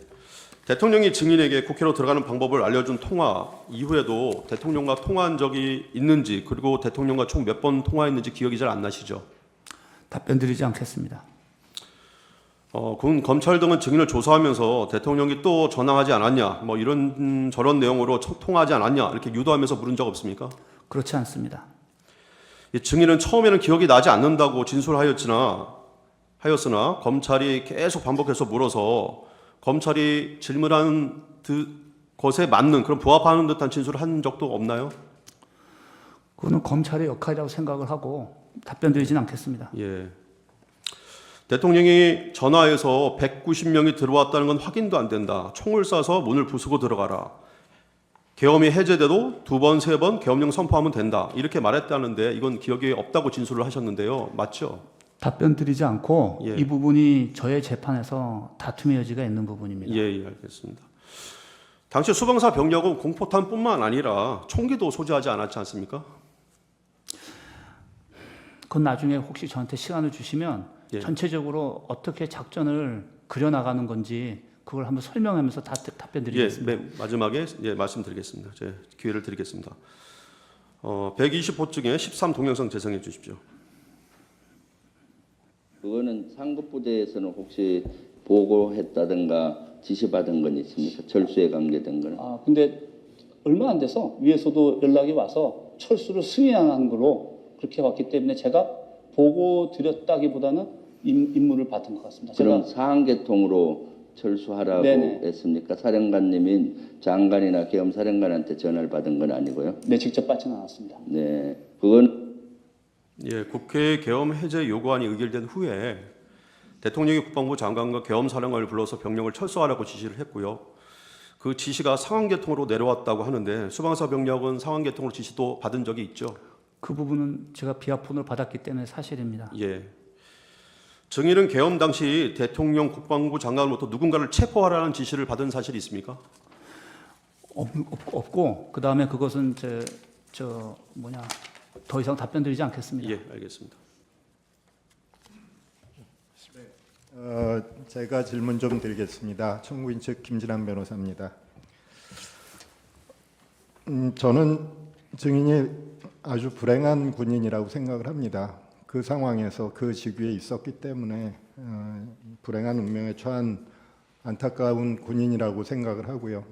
대통령이 증인에게 국회로 들어가는 방법을 알려준 통화 이후에도 대통령과 통화한 적이 있는지 그리고 대통령과 총 몇 번 통화했는지 기억이 잘 안 나시죠? 답변드리지 않겠습니다. 군 검찰 등은 증인을 조사하면서 대통령이 또 전화하지 않았냐, 뭐 이런 저런 내용으로 통화하지 않았냐 이렇게 유도하면서 물은 적 없습니까? 그렇지 않습니다. 이 증인은 처음에는 기억이 나지 않는다고 진술하였으나 검찰이 계속 반복해서 물어서 검찰이 질문한 것에 맞는 그런 부합하는 듯한 진술을 한 적도 없나요? 그거는 검찰의 역할이라고 생각을 하고 답변드리지는 않겠습니다. 예. 대통령이 전화해서 190명이 들어왔다는 건 확인도 안 된다. 총을 쏴서 문을 부수고 들어가라. 계엄이 해제돼도 2번, 3번 계엄령 선포하면 된다. 이렇게 말했다는데 이건 기억이 없다고 진술을 하셨는데요. 맞죠? 답변드리지 않고 예. 이 부분이 저의 재판에서 다툼의 여지가 있는 부분입니다. 예, 알겠습니다. 당시 수방사 병력은 공포탄뿐만 아니라 총기도 소지하지 않았지 않습니까? 그건 나중에 혹시 저한테 시간을 주시면 예. 전체적으로 어떻게 작전을 그려나가는 건지 그걸 한번 설명하면서 답변드리겠습니다. 예, 맨 마지막에 말씀드리겠습니다. 제 기회를 드리겠습니다. 120호 중에 13 동영상 재생해 주십시오. 그거는 상급부대에서는 혹시 보고했다든가 지시받은 건 있습니까? 철수에 관계된 거는? 근데 얼마 안 돼서 위에서도 연락이 와서 철수를 승인하는 걸로 그렇게 왔기 때문에 제가 보고 드렸다기보다는 임무를 받은 것 같습니다. 그럼 제가 사항계통으로 철수하라고 네네. 했습니까? 사령관님이 장관이나 계엄사령관한테 전화를 받은 건 아니고요. 네, 직접 받지는 않았습니다. 네, 그건 예, 국회 계엄 해제 요구안이 의결된 후에 대통령이 국방부 장관과 계엄사령관을 불러서 병력을 철수하라고 지시를 했고요. 그 지시가 상황계통으로 내려왔다고 하는데 수방사 병력은 상황계통으로 지시도 받은 적이 있죠. 그 부분은 제가 비하폰을 받았기 때문에 사실입니다. 예. 증인은 계엄 당시 대통령 국방부 장관으로부터 누군가를 체포하라는 지시를 받은 사실이 있습니까? 없고 그 다음에 그것은 더 이상 답변드리지 않겠습니다. 예, 알겠습니다. 제가 질문 좀 드리겠습니다. 청구인 측 김진환 변호사입니다. 저는 증인이 아주 불행한 군인이라고 생각을 합니다. 그 상황에서 그 직위에 있었기 때문에 불행한 운명에 처한 안타까운 군인이라고 생각을 하고요.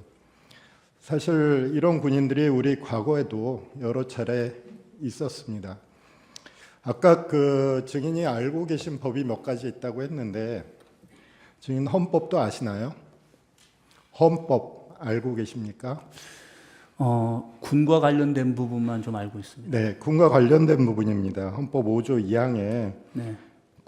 사실 이런 군인들이 우리 과거에도 여러 차례 있었습니다. 아까 그 증인이 알고 계신 법이 몇 가지 있다고 했는데 증인 헌법도 아시나요? 헌법 알고 계십니까? 군과 관련된 부분만 좀 알고 있습니다. 네, 군과 관련된 부분입니다. 헌법 5조 2항에 네.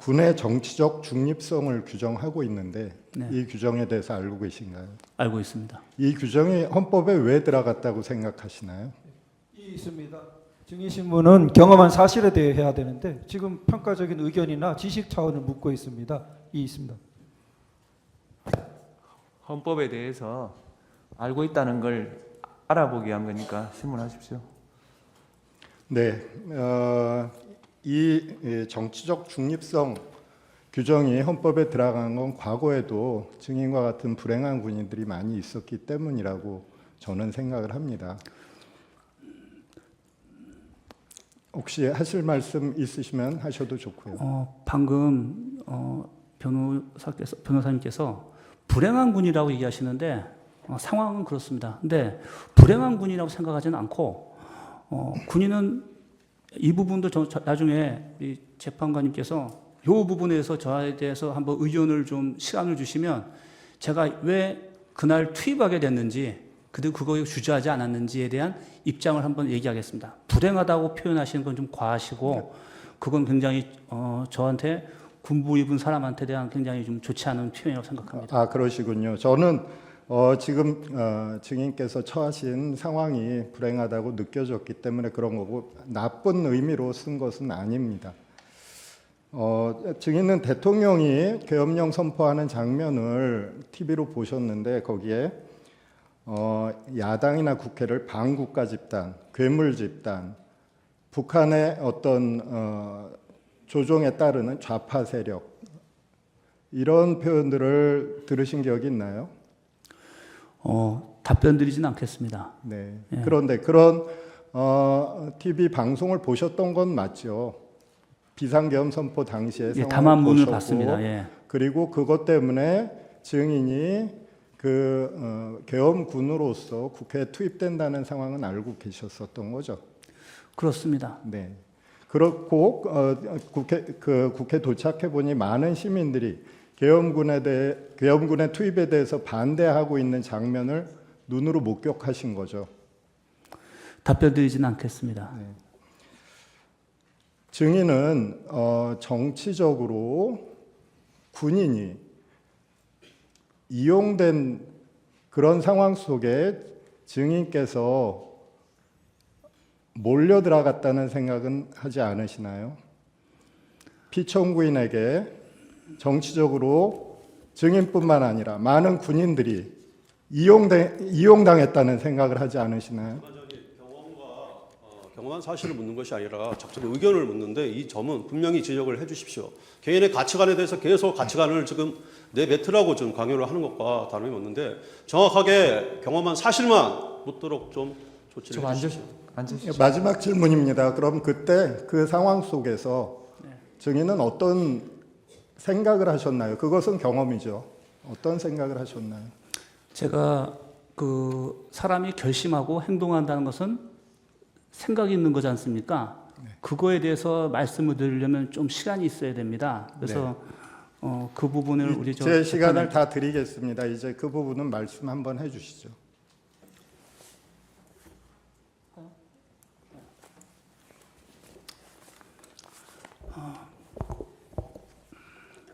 군의 정치적 중립성을 규정하고 있는데 네. 이 규정에 대해서 알고 계신가요? 알고 있습니다. 이 규정이 헌법에 왜 들어갔다고 생각하시나요? 있습니다. 증인신문은 경험한 사실에 대해 해야 되는데 지금 평가적인 의견이나 지식 차원을 묻고 있습니다. 있습니다. 헌법에 대해서 알고 있다는 걸 알아보기 위한 거니까 신문하십시오. 네, 이 정치적 중립성 규정이 헌법에 들어간 건 과거에도 증인과 같은 불행한 군인들이 많이 있었기 때문이라고 저는 생각을 합니다. 혹시 하실 말씀 있으시면 하셔도 좋고요. 방금 변호사님께서 불행한 군이라고 얘기하시는데 상황은 그렇습니다. 근데 불행한 군이라고 생각하지는 않고 군인은 이 부분도 나중에 우리 재판관님께서 이 부분에서 저에 대해서 한번 의견을 좀 시간을 주시면 제가 왜 그날 투입하게 됐는지 그리고 그거에 주저하지 않았는지에 대한 입장을 한번 얘기하겠습니다. 불행하다고 표현하시는 건 좀 과하시고 그건 굉장히 저한테 군부 입은 사람한테 대한 굉장히 좀 좋지 않은 표현이라고 생각합니다. 아, 그러시군요. 저는 지금 증인께서 처하신 상황이 불행하다고 느껴졌기 때문에 그런 거고 나쁜 의미로 쓴 것은 아닙니다. 증인은 대통령이 계엄령 선포하는 장면을 TV로 보셨는데 거기에 야당이나 국회를 반국가 집단, 괴물 집단, 북한의 어떤 조종에 따르는 좌파 세력 이런 표현들을 들으신 기억이 있나요? 답변 드리진 않겠습니다. 네. 예. 그런데 그런 TV 방송을 보셨던 건 맞죠? 비상계엄 선포 당시에 예, 상황을 담화문을 보셨고, 봤습니다. 예. 그리고 그것 때문에 증인이 계엄군으로서 국회에 투입된다는 상황은 알고 계셨었던 거죠. 그렇습니다. 네. 그렇고 국회 도착해 보니 많은 시민들이 계엄군의 투입에 대해서 반대하고 있는 장면을 눈으로 목격하신 거죠. 답변 드리진 않겠습니다. 네. 증인은 정치적으로 군인이 이용된 그런 상황 속에 증인께서 몰려 들어갔다는 생각은 하지 않으시나요? 피청구인에게 정치적으로 증인뿐만 아니라 많은 군인들이 이용당했다는 생각을 하지 않으시나요? 경험한 사실을 묻는 것이 아니라 적절히 의견을 묻는데 이 점은 분명히 지적을 해 주십시오. 개인의 가치관에 대해서 계속 가치관을 지금 내뱉으라고 좀 강요를 하는 것과 다름이 없는데 정확하게 경험한 사실만 묻도록 좀 조치를 해 주십시오. 마지막 질문입니다. 그럼 그때 그 상황 속에서 증인은 어떤 생각을 하셨나요? 그것은 경험이죠. 어떤 생각을 하셨나요? 제가 그 사람이 결심하고 행동한다는 것은 생각이 있는 거지 않습니까? 그거에 대해서 말씀을 드리려면 좀 시간이 있어야 됩니다. 그래서 그 부분을 우리 제 시간을 다 드리겠습니다. 이제 그 부분은 말씀 한번 해주시죠.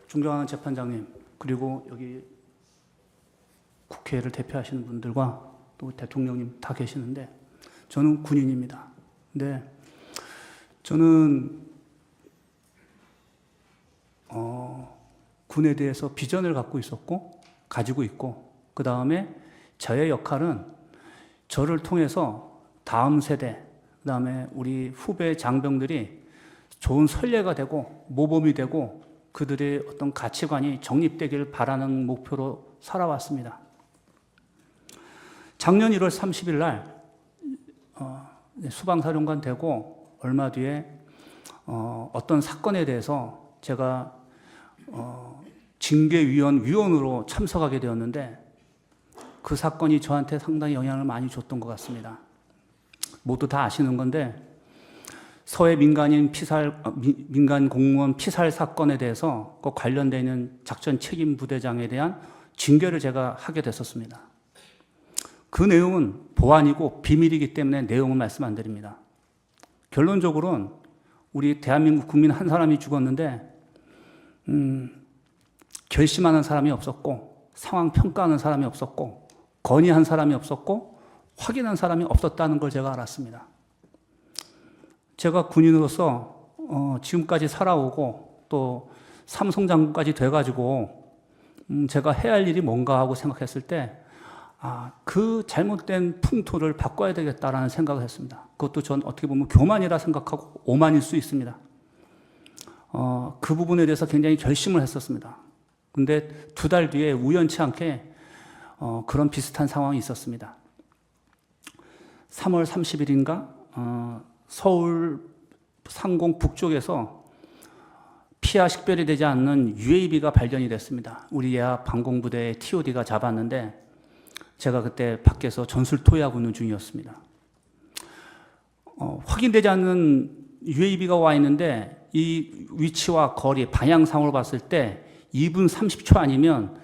존경하는 재판장님 그리고 여기 국회를 대표하시는 분들과 또 대통령님 다 계시는데 저는 군인입니다. 근데 저는 군에 대해서 비전을 갖고 있었고 가지고 있고 그 다음에 저의 역할은 저를 통해서 다음 세대 그 다음에 우리 후배 장병들이 좋은 선례가 되고 모범이 되고 그들의 어떤 가치관이 정립되기를 바라는 목표로 살아왔습니다. 작년 1월 30일 날 수방사령관 되고 얼마 뒤에 어떤 사건에 대해서 제가 징계위원으로 참석하게 되었는데 그 사건이 저한테 상당히 영향을 많이 줬던 것 같습니다. 모두 다 아시는 건데 서해 민간 공무원 피살 사건에 대해서 그 관련되어 있는 작전 책임 부대장에 대한 징계를 제가 하게 됐었습니다. 그 내용은 보안이고 비밀이기 때문에 내용은 말씀 안 드립니다. 결론적으로는 우리 대한민국 국민 한 사람이 죽었는데 결심하는 사람이 없었고 상황 평가하는 사람이 없었고 건의한 사람이 없었고 확인한 사람이 없었다는 걸 제가 알았습니다. 제가 군인으로서 지금까지 살아오고 또 삼성 장군까지 돼가지고 제가 해야 할 일이 뭔가 하고 생각했을 때 그 잘못된 풍토를 바꿔야 되겠다라는 생각을 했습니다. 그것도 전 어떻게 보면 교만이라 생각하고 오만일 수 있습니다. 그 부분에 대해서 굉장히 결심을 했었습니다. 근데 2달 뒤에 우연치 않게 그런 비슷한 상황이 있었습니다. 3월 30일인가 서울 상공 북쪽에서 피하 식별이 되지 않는 UAV가 발견이 됐습니다. 우리 예하 방공부대의 TOD가 잡았는데 제가 그때 밖에서 전술 토의하고 있는 중이었습니다. 확인되지 않는 UAV가 와 있는데 이 위치와 거리, 방향상으로 봤을 때 2분 30초 아니면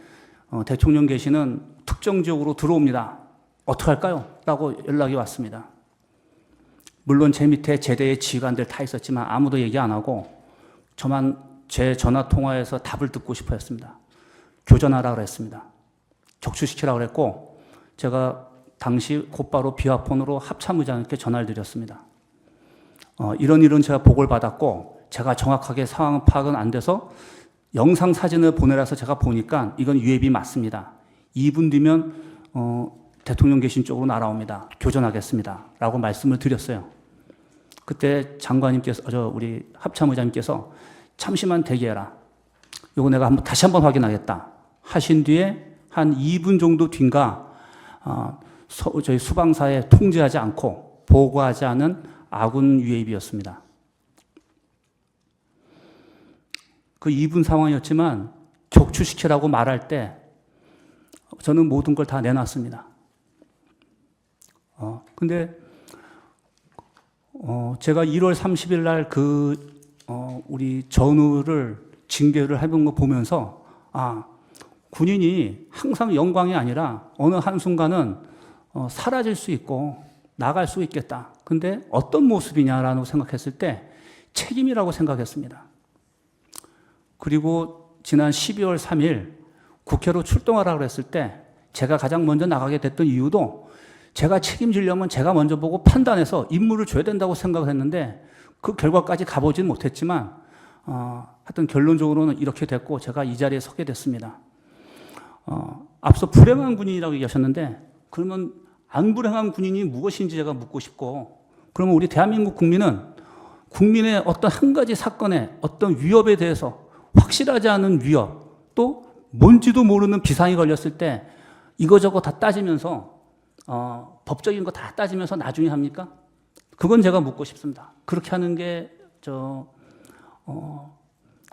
대통령께시는 특정 지역으로 들어옵니다. 어떡할까요? 라고 연락이 왔습니다. 물론 제 밑에 제대의 지휘관들 다 있었지만 아무도 얘기 안 하고 저만 제 전화 통화에서 답을 듣고 싶어 했습니다. 교전하라 그랬습니다. 격추시키라 그랬고 제가 당시 곧바로 비화폰으로 합참의장님께 전화를 드렸습니다. 이런 제가 보고를 받았고 제가 정확하게 상황 파악은 안 돼서 영상 사진을 보내라서 제가 보니까 이건 UAV 맞습니다. 2분 뒤면 대통령 계신 쪽으로 날아옵니다. 교전하겠습니다. 라고 말씀을 드렸어요. 그때 장관님께서, 우리 합참의장님께서 잠시만 대기해라. 요거 내가 다시 한번 확인하겠다. 하신 뒤에 한 2분 정도 뒤인가 저희 수방사에 통제하지 않고 보고하지 않은 아군 UAV였습니다. 그 2분 상황이었지만 격추시키라고 말할 때 저는 모든 걸 다 내놨습니다. 근데 제가 1월 30일 날 우리 전우를 징계를 해본 거 보면서 군인이 항상 영광이 아니라 어느 한순간은 사라질 수 있고 나갈 수 있겠다. 근데 어떤 모습이냐라고 생각했을 때 책임이라고 생각했습니다. 그리고 지난 12월 3일 국회로 출동하라고 했을 때 제가 가장 먼저 나가게 됐던 이유도 제가 책임지려면 제가 먼저 보고 판단해서 임무를 줘야 된다고 생각을 했는데 그 결과까지 가보진 못했지만 하여튼 결론적으로는 이렇게 됐고 제가 이 자리에 서게 됐습니다. 앞서 불행한 군인이라고 얘기하셨는데 그러면 안 불행한 군인이 무엇인지 제가 묻고 싶고 그러면 우리 대한민국 국민은 국민의 어떤 한 가지 사건에 어떤 위협에 대해서 확실하지 않은 위협 또 뭔지도 모르는 비상이 걸렸을 때 이거저거 다 따지면서 법적인 거 다 따지면서 나중에 합니까? 그건 제가 묻고 싶습니다. 그렇게 하는 게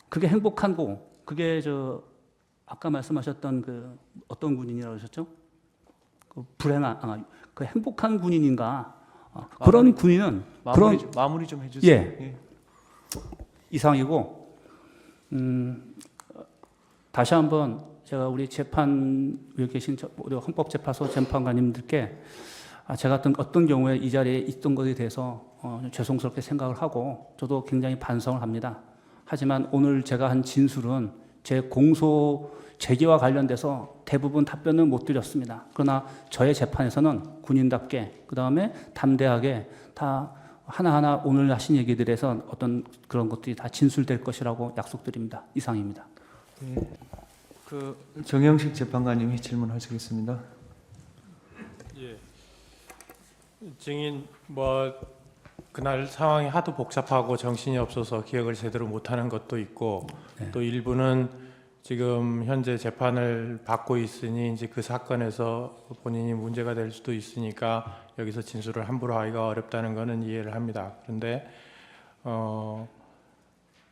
그게 행복한 거 그게 아까 말씀하셨던 어떤 군인이라고 하셨죠? 그 행복한 군인인가? 그런 군인은 마무리 좀 해주세요. 예. 이상이고 다시 한번 제가 우리 재판에 계신 우리 헌법재판소 재판관님들께 제가 어떤 경우에 이 자리에 있던 것에 대해서 죄송스럽게 생각을 하고 저도 굉장히 반성을 합니다. 하지만 오늘 제가 한 진술은 제 공소 제기와 관련돼서 대부분 답변을 못 드렸습니다. 그러나 저의 재판에서는 군인답게 그 다음에 담대하게 다 하나하나 오늘 하신 얘기들에서 어떤 그런 것들이 다 진술될 것이라고 약속드립니다. 이상입니다. 네. 정영식 재판관님이 질문하시겠습니다. 예. 증인 그날 상황이 하도 복잡하고 정신이 없어서 기억을 제대로 못하는 것도 있고 또 일부는 지금 현재 재판을 받고 있으니 이제 그 사건에서 본인이 문제가 될 수도 있으니까 여기서 진술을 함부로 하기가 어렵다는 것은 이해를 합니다. 그런데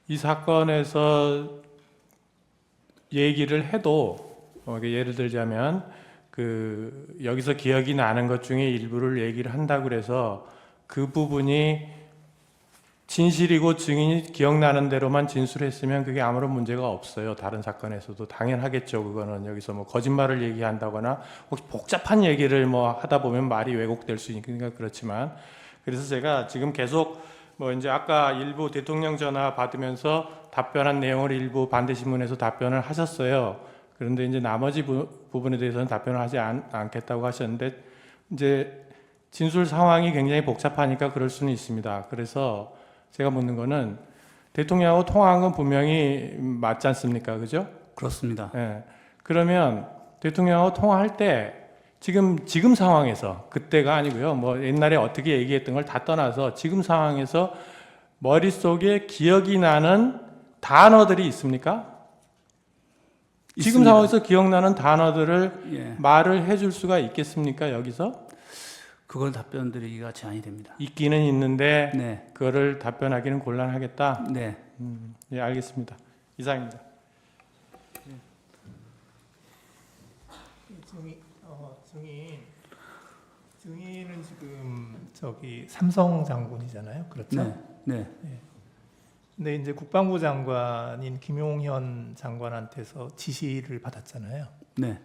이 사건에서 얘기를 해도 예를 들자면 여기서 기억이 나는 것 중에 일부를 얘기를 한다고 그래서 그 부분이 진실이고 증인이 기억나는 대로만 진술했으면 그게 아무런 문제가 없어요. 다른 사건에서도 당연하겠죠. 그거는 여기서 거짓말을 얘기한다거나 혹시 복잡한 얘기를 하다 보면 말이 왜곡될 수 있으니까 그렇지만 그래서 제가 지금 계속 뭐 이제 아까 일부 대통령 전화 받으면서 답변한 내용을 일부 반대신문에서 답변을 하셨어요. 그런데 이제 나머지 부분에 대해서는 답변을 하지 않겠다고 하셨는데 이제 진술 상황이 굉장히 복잡하니까 그럴 수는 있습니다. 그래서 제가 묻는 거는 대통령하고 통화한 건 분명히 맞지 않습니까? 그죠? 그렇습니다. 예. 그러면 대통령하고 통화할 때 지금 상황에서 그때가 아니고요. 뭐 옛날에 어떻게 얘기했던 걸 다 떠나서 지금 상황에서 머릿속에 기억이 나는 단어들이 있습니까? 지금 있습니다. 상황에서 기억나는 단어들을 예. 말을 해줄 수가 있겠습니까? 여기서? 그걸 답변드리기가 제한이 됩니다. 있기는 있는데 네, 그거를 답변하기는 곤란하겠다. 네. 예, 알겠습니다. 이상입니다. 증인은 지금 저기 삼성 장군이잖아요. 그렇죠? 네, 근데 이제 국방부 장관인 김용현 장관한테서 지시를 받았잖아요. 네.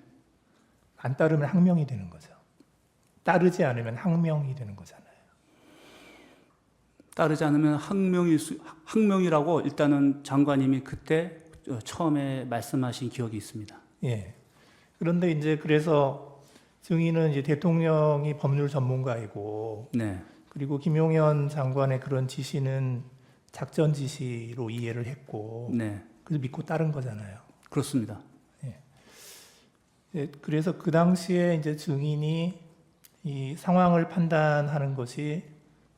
안 따르면 항명이 되는 거죠. 따르지 않으면 항명이 되는 거잖아요. 따르지 않으면 항명이라고 일단은 장관님이 그때 처음에 말씀하신 기억이 있습니다. 예. 그런데 이제 그래서 증인은 이제 대통령이 법률 전문가이고, 네, 그리고 김용현 장관의 그런 지시는 작전 지시로 이해를 했고, 네. 그래서 믿고 따른 거잖아요. 그렇습니다. 예, 그래서 그 당시에 이제 증인이 이 상황을 판단하는 것이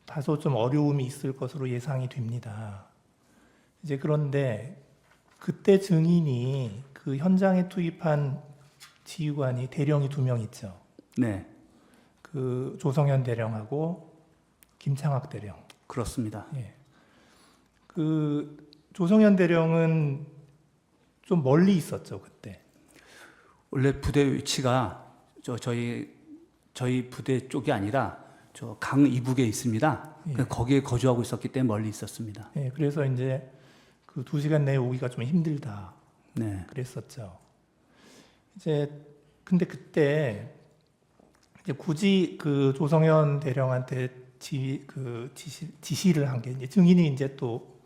다소 좀 어려움이 있을 것으로 예상이 됩니다. 이제 그런데 그때 증인이 그 현장에 투입한 지휘관이 대령이 2명 있죠. 네, 그 조성현 대령하고 김창학 대령. 그렇습니다. 예. 그 조성현 대령은 좀 멀리 있었죠, 그때. 원래 부대 위치가 저희 부대 쪽이 아니라 저 강 이북에 있습니다. 예. 그래서 거기에 거주하고 있었기 때문에 멀리 있었습니다. 예, 그래서 이제 그 2시간 내에 오기가 좀 힘들다. 네, 그랬었죠. 이제 근데 그때 이제 굳이 그 조성현 대령한테 지시를 한 게 이제 증인이 이제 또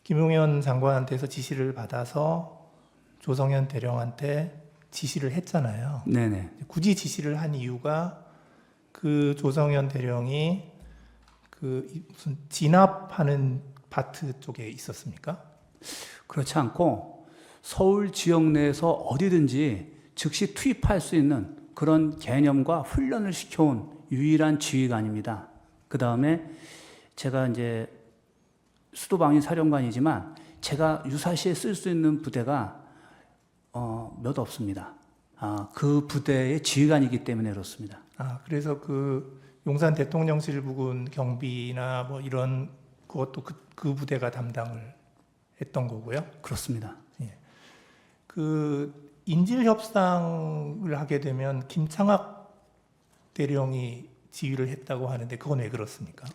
김용현 장관한테서 지시를 받아서 조성현 대령한테 지시를 했잖아요. 네네. 굳이 지시를 한 이유가 그 조성현 대령이 그 무슨 진압하는 파트 쪽에 있었습니까? 그렇지 않고 서울 지역 내에서 어디든지 즉시 투입할 수 있는 그런 개념과 훈련을 시켜온 유일한 지휘관입니다. 그 다음에 제가 이제 수도방위 사령관이지만 제가 유사시에 쓸 수 있는 부대가 몇 없습니다. 그 부대의 지휘관이기 때문에 그렇습니다. 그래서 그 용산 대통령실 부근 경비나 뭐 이런 그것도 그 부대가 담당을 했던 거고요. 그렇습니다. 예. 그 인질 협상을 하게 되면 김창학 대령이 지휘를 했다고 하는데 그건 왜 그렇습니까?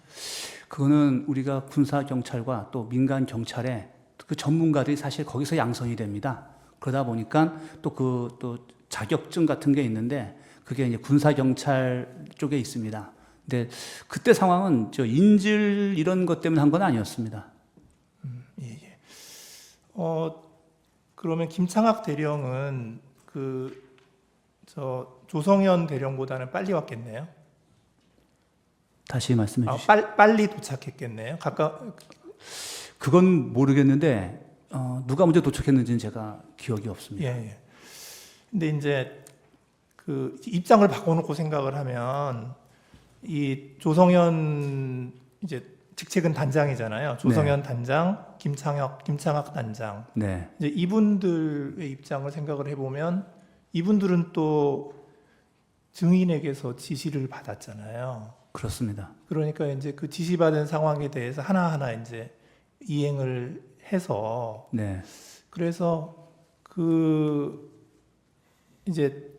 그거는 우리가 군사 경찰과 또 민간 경찰의 그 전문가들이 사실 거기서 양성이 됩니다. 그러다 보니까 또 자격증 같은 게 있는데 그게 이제 군사 경찰 쪽에 있습니다. 근데 그때 상황은 저 인질 이런 것 때문에 한 건 아니었습니다. 예. 그러면 김창학 대령은 조성현 대령보다는 빨리 왔겠네요. 다시 말씀해 주시죠. 빨리 도착했겠네요. 그건 모르겠는데 누가 먼저 도착했는지는 제가 기억이 없습니다. 예. 근데 이제 그 입장을 바꿔놓고 생각을 하면 이 조성현 이제 직책은 단장이잖아요. 조성현 네. 단장, 김창학 단장. 네. 이제 이분들의 입장을 생각을 해보면 이분들은 또 증인에게서 지시를 받았잖아요. 그렇습니다. 그러니까 이제 그 지시받은 상황에 대해서 하나하나 이제 이행을 해서 네. 그래서 이제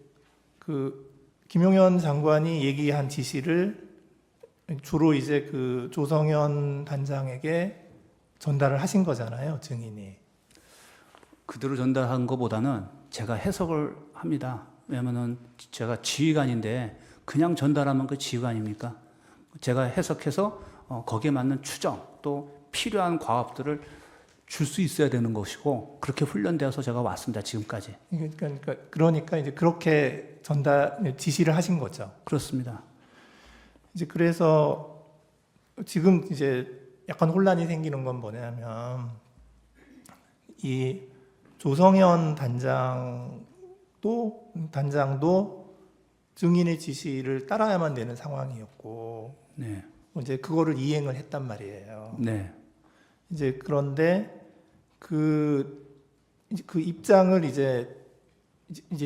김용현 장관이 얘기한 지시를 주로 이제 그 조성현 단장에게 전달을 하신 거잖아요, 증인이. 그대로 전달한 것보다는 제가 해석을 합니다. 왜냐면은 제가 지휘관인데 그냥 전달하면 그 지휘관입니까? 제가 해석해서 거기에 맞는 추정 또 필요한 과업들을 줄 수 있어야 되는 것이고 그렇게 훈련되어서 제가 왔습니다. 지금까지. 그러니까 이제 그렇게 지시를 하신 거죠. 그렇습니다. 이제 그래서 지금 이제 약간 혼란이 생기는 건 뭐냐면 이 조성현 단장도 증인의 지시를 따라야만 되는 상황이었고 네. 이제 그거를 이행을 했단 말이에요. 네. 이제 그런데 그 입장을 이제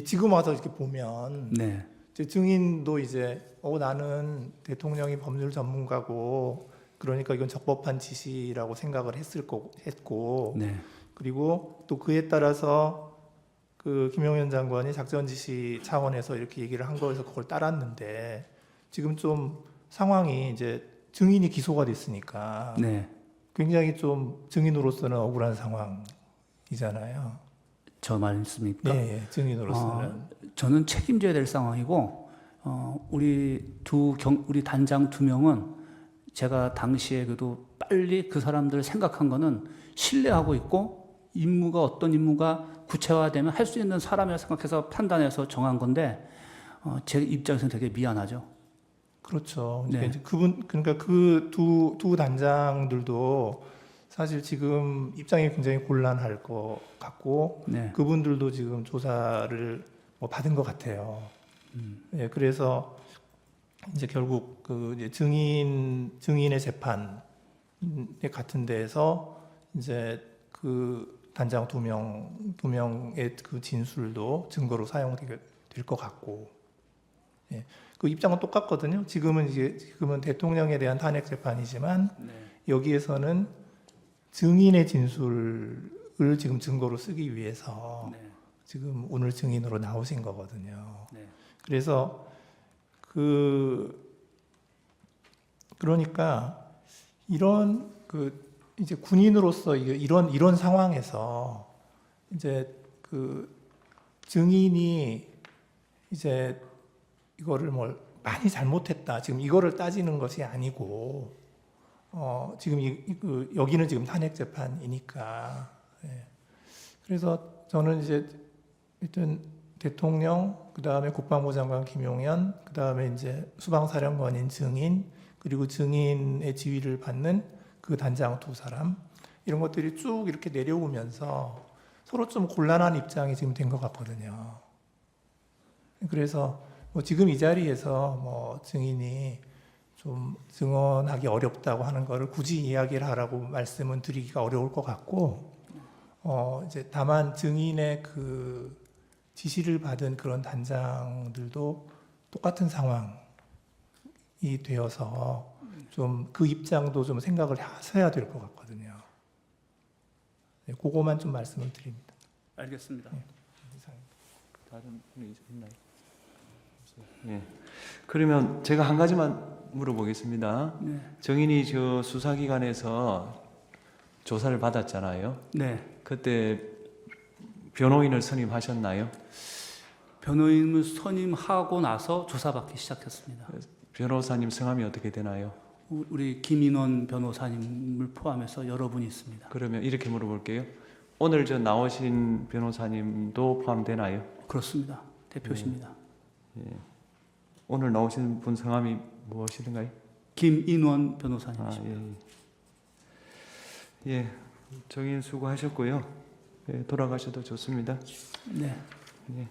지금 와서 이렇게 보면 네. 이제 증인도 이제 나는 대통령이 법률 전문가고 그러니까 이건 적법한 지시라고 생각을 했고 네. 그리고 또 그에 따라서 그 김용현 장관이 작전 지시 차원에서 이렇게 얘기를 한 거에서 그걸 따랐는데 지금 좀 상황이 이제 증인이 기소가 됐으니까 네. 굉장히 좀 증인으로서는 억울한 상황이잖아요. 저 말씀입니까? 네, 증인으로서는. 저는 책임져야 될 상황이고 우리 단장 2명은 제가 당시에 그래도 빨리 그 사람들을 생각한 거는 신뢰하고 있고 어떤 임무가 구체화되면 할 수 있는 사람이라 생각해서 판단해서 정한 건데 제 입장에서는 되게 미안하죠. 그렇죠. 네. 이제 그러니까 그 두 단장들도 사실 지금 입장이 굉장히 곤란할 것 같고 네. 그분들도 지금 조사를 받은 것 같아요. 네, 그래서 이제 결국 그 이제 증인의 재판 같은 데에서 이제 그 단장 두 명의 그 진술도 증거로 사용될 것 같고, 예, 그 입장은 똑같거든요. 지금은 대통령에 대한 탄핵 재판이지만 네. 여기에서는 증인의 진술을 지금 증거로 쓰기 위해서 네. 지금 오늘 증인으로 나오신 거거든요. 네. 그래서 그러니까 이런 이제 군인으로서 이런 상황에서 이제 그 증인이 이제 이거를 많이 잘못했다. 지금 이거를 따지는 것이 아니고 지금 여기는 지금 탄핵 재판이니까. 예. 그래서 저는 이제 일단 대통령, 그 다음에 국방부 장관 김용현, 그 다음에 이제 수방사령관인 증인, 그리고 증인의 지휘를 받는 그 단장 두 사람, 이런 것들이 쭉 이렇게 내려오면서 서로 좀 곤란한 입장이 지금 된 것 같거든요. 그래서 지금 이 자리에서 증인이 좀 증언하기 어렵다고 하는 거를 굳이 이야기를 하라고 말씀은 드리기가 어려울 것 같고, 이제 다만 증인의 그 지시를 받은 그런 단장들도 똑같은 상황이 되어서 좀 그 입장도 좀 생각을 하셔야 될 것 같거든요. 네, 그거만 좀 말씀을 드립니다. 알겠습니다. 네. 다른 분이 있나요? 예. 그러면 제가 한 가지만 물어보겠습니다. 네. 정인이 저 수사기관에서 조사를 받았잖아요. 네. 그때 변호인을 선임하셨나요? 변호인을 선임하고 나서 조사받기 시작했습니다. 변호사님 성함이 어떻게 되나요? 우리 김인원 변호사님을 포함해서 여러분이 있습니다. 그러면 이렇게 물어볼게요. 오늘 저 나오신 변호사님도 포함되나요? 그렇습니다. 대표십니다. 예. 오늘 나오신 분 성함이 무엇이든가요? 김인원 변호사님이십니다. 예. 예, 정인 수고하셨고요. 예, 돌아가셔도 좋습니다. 네. 예.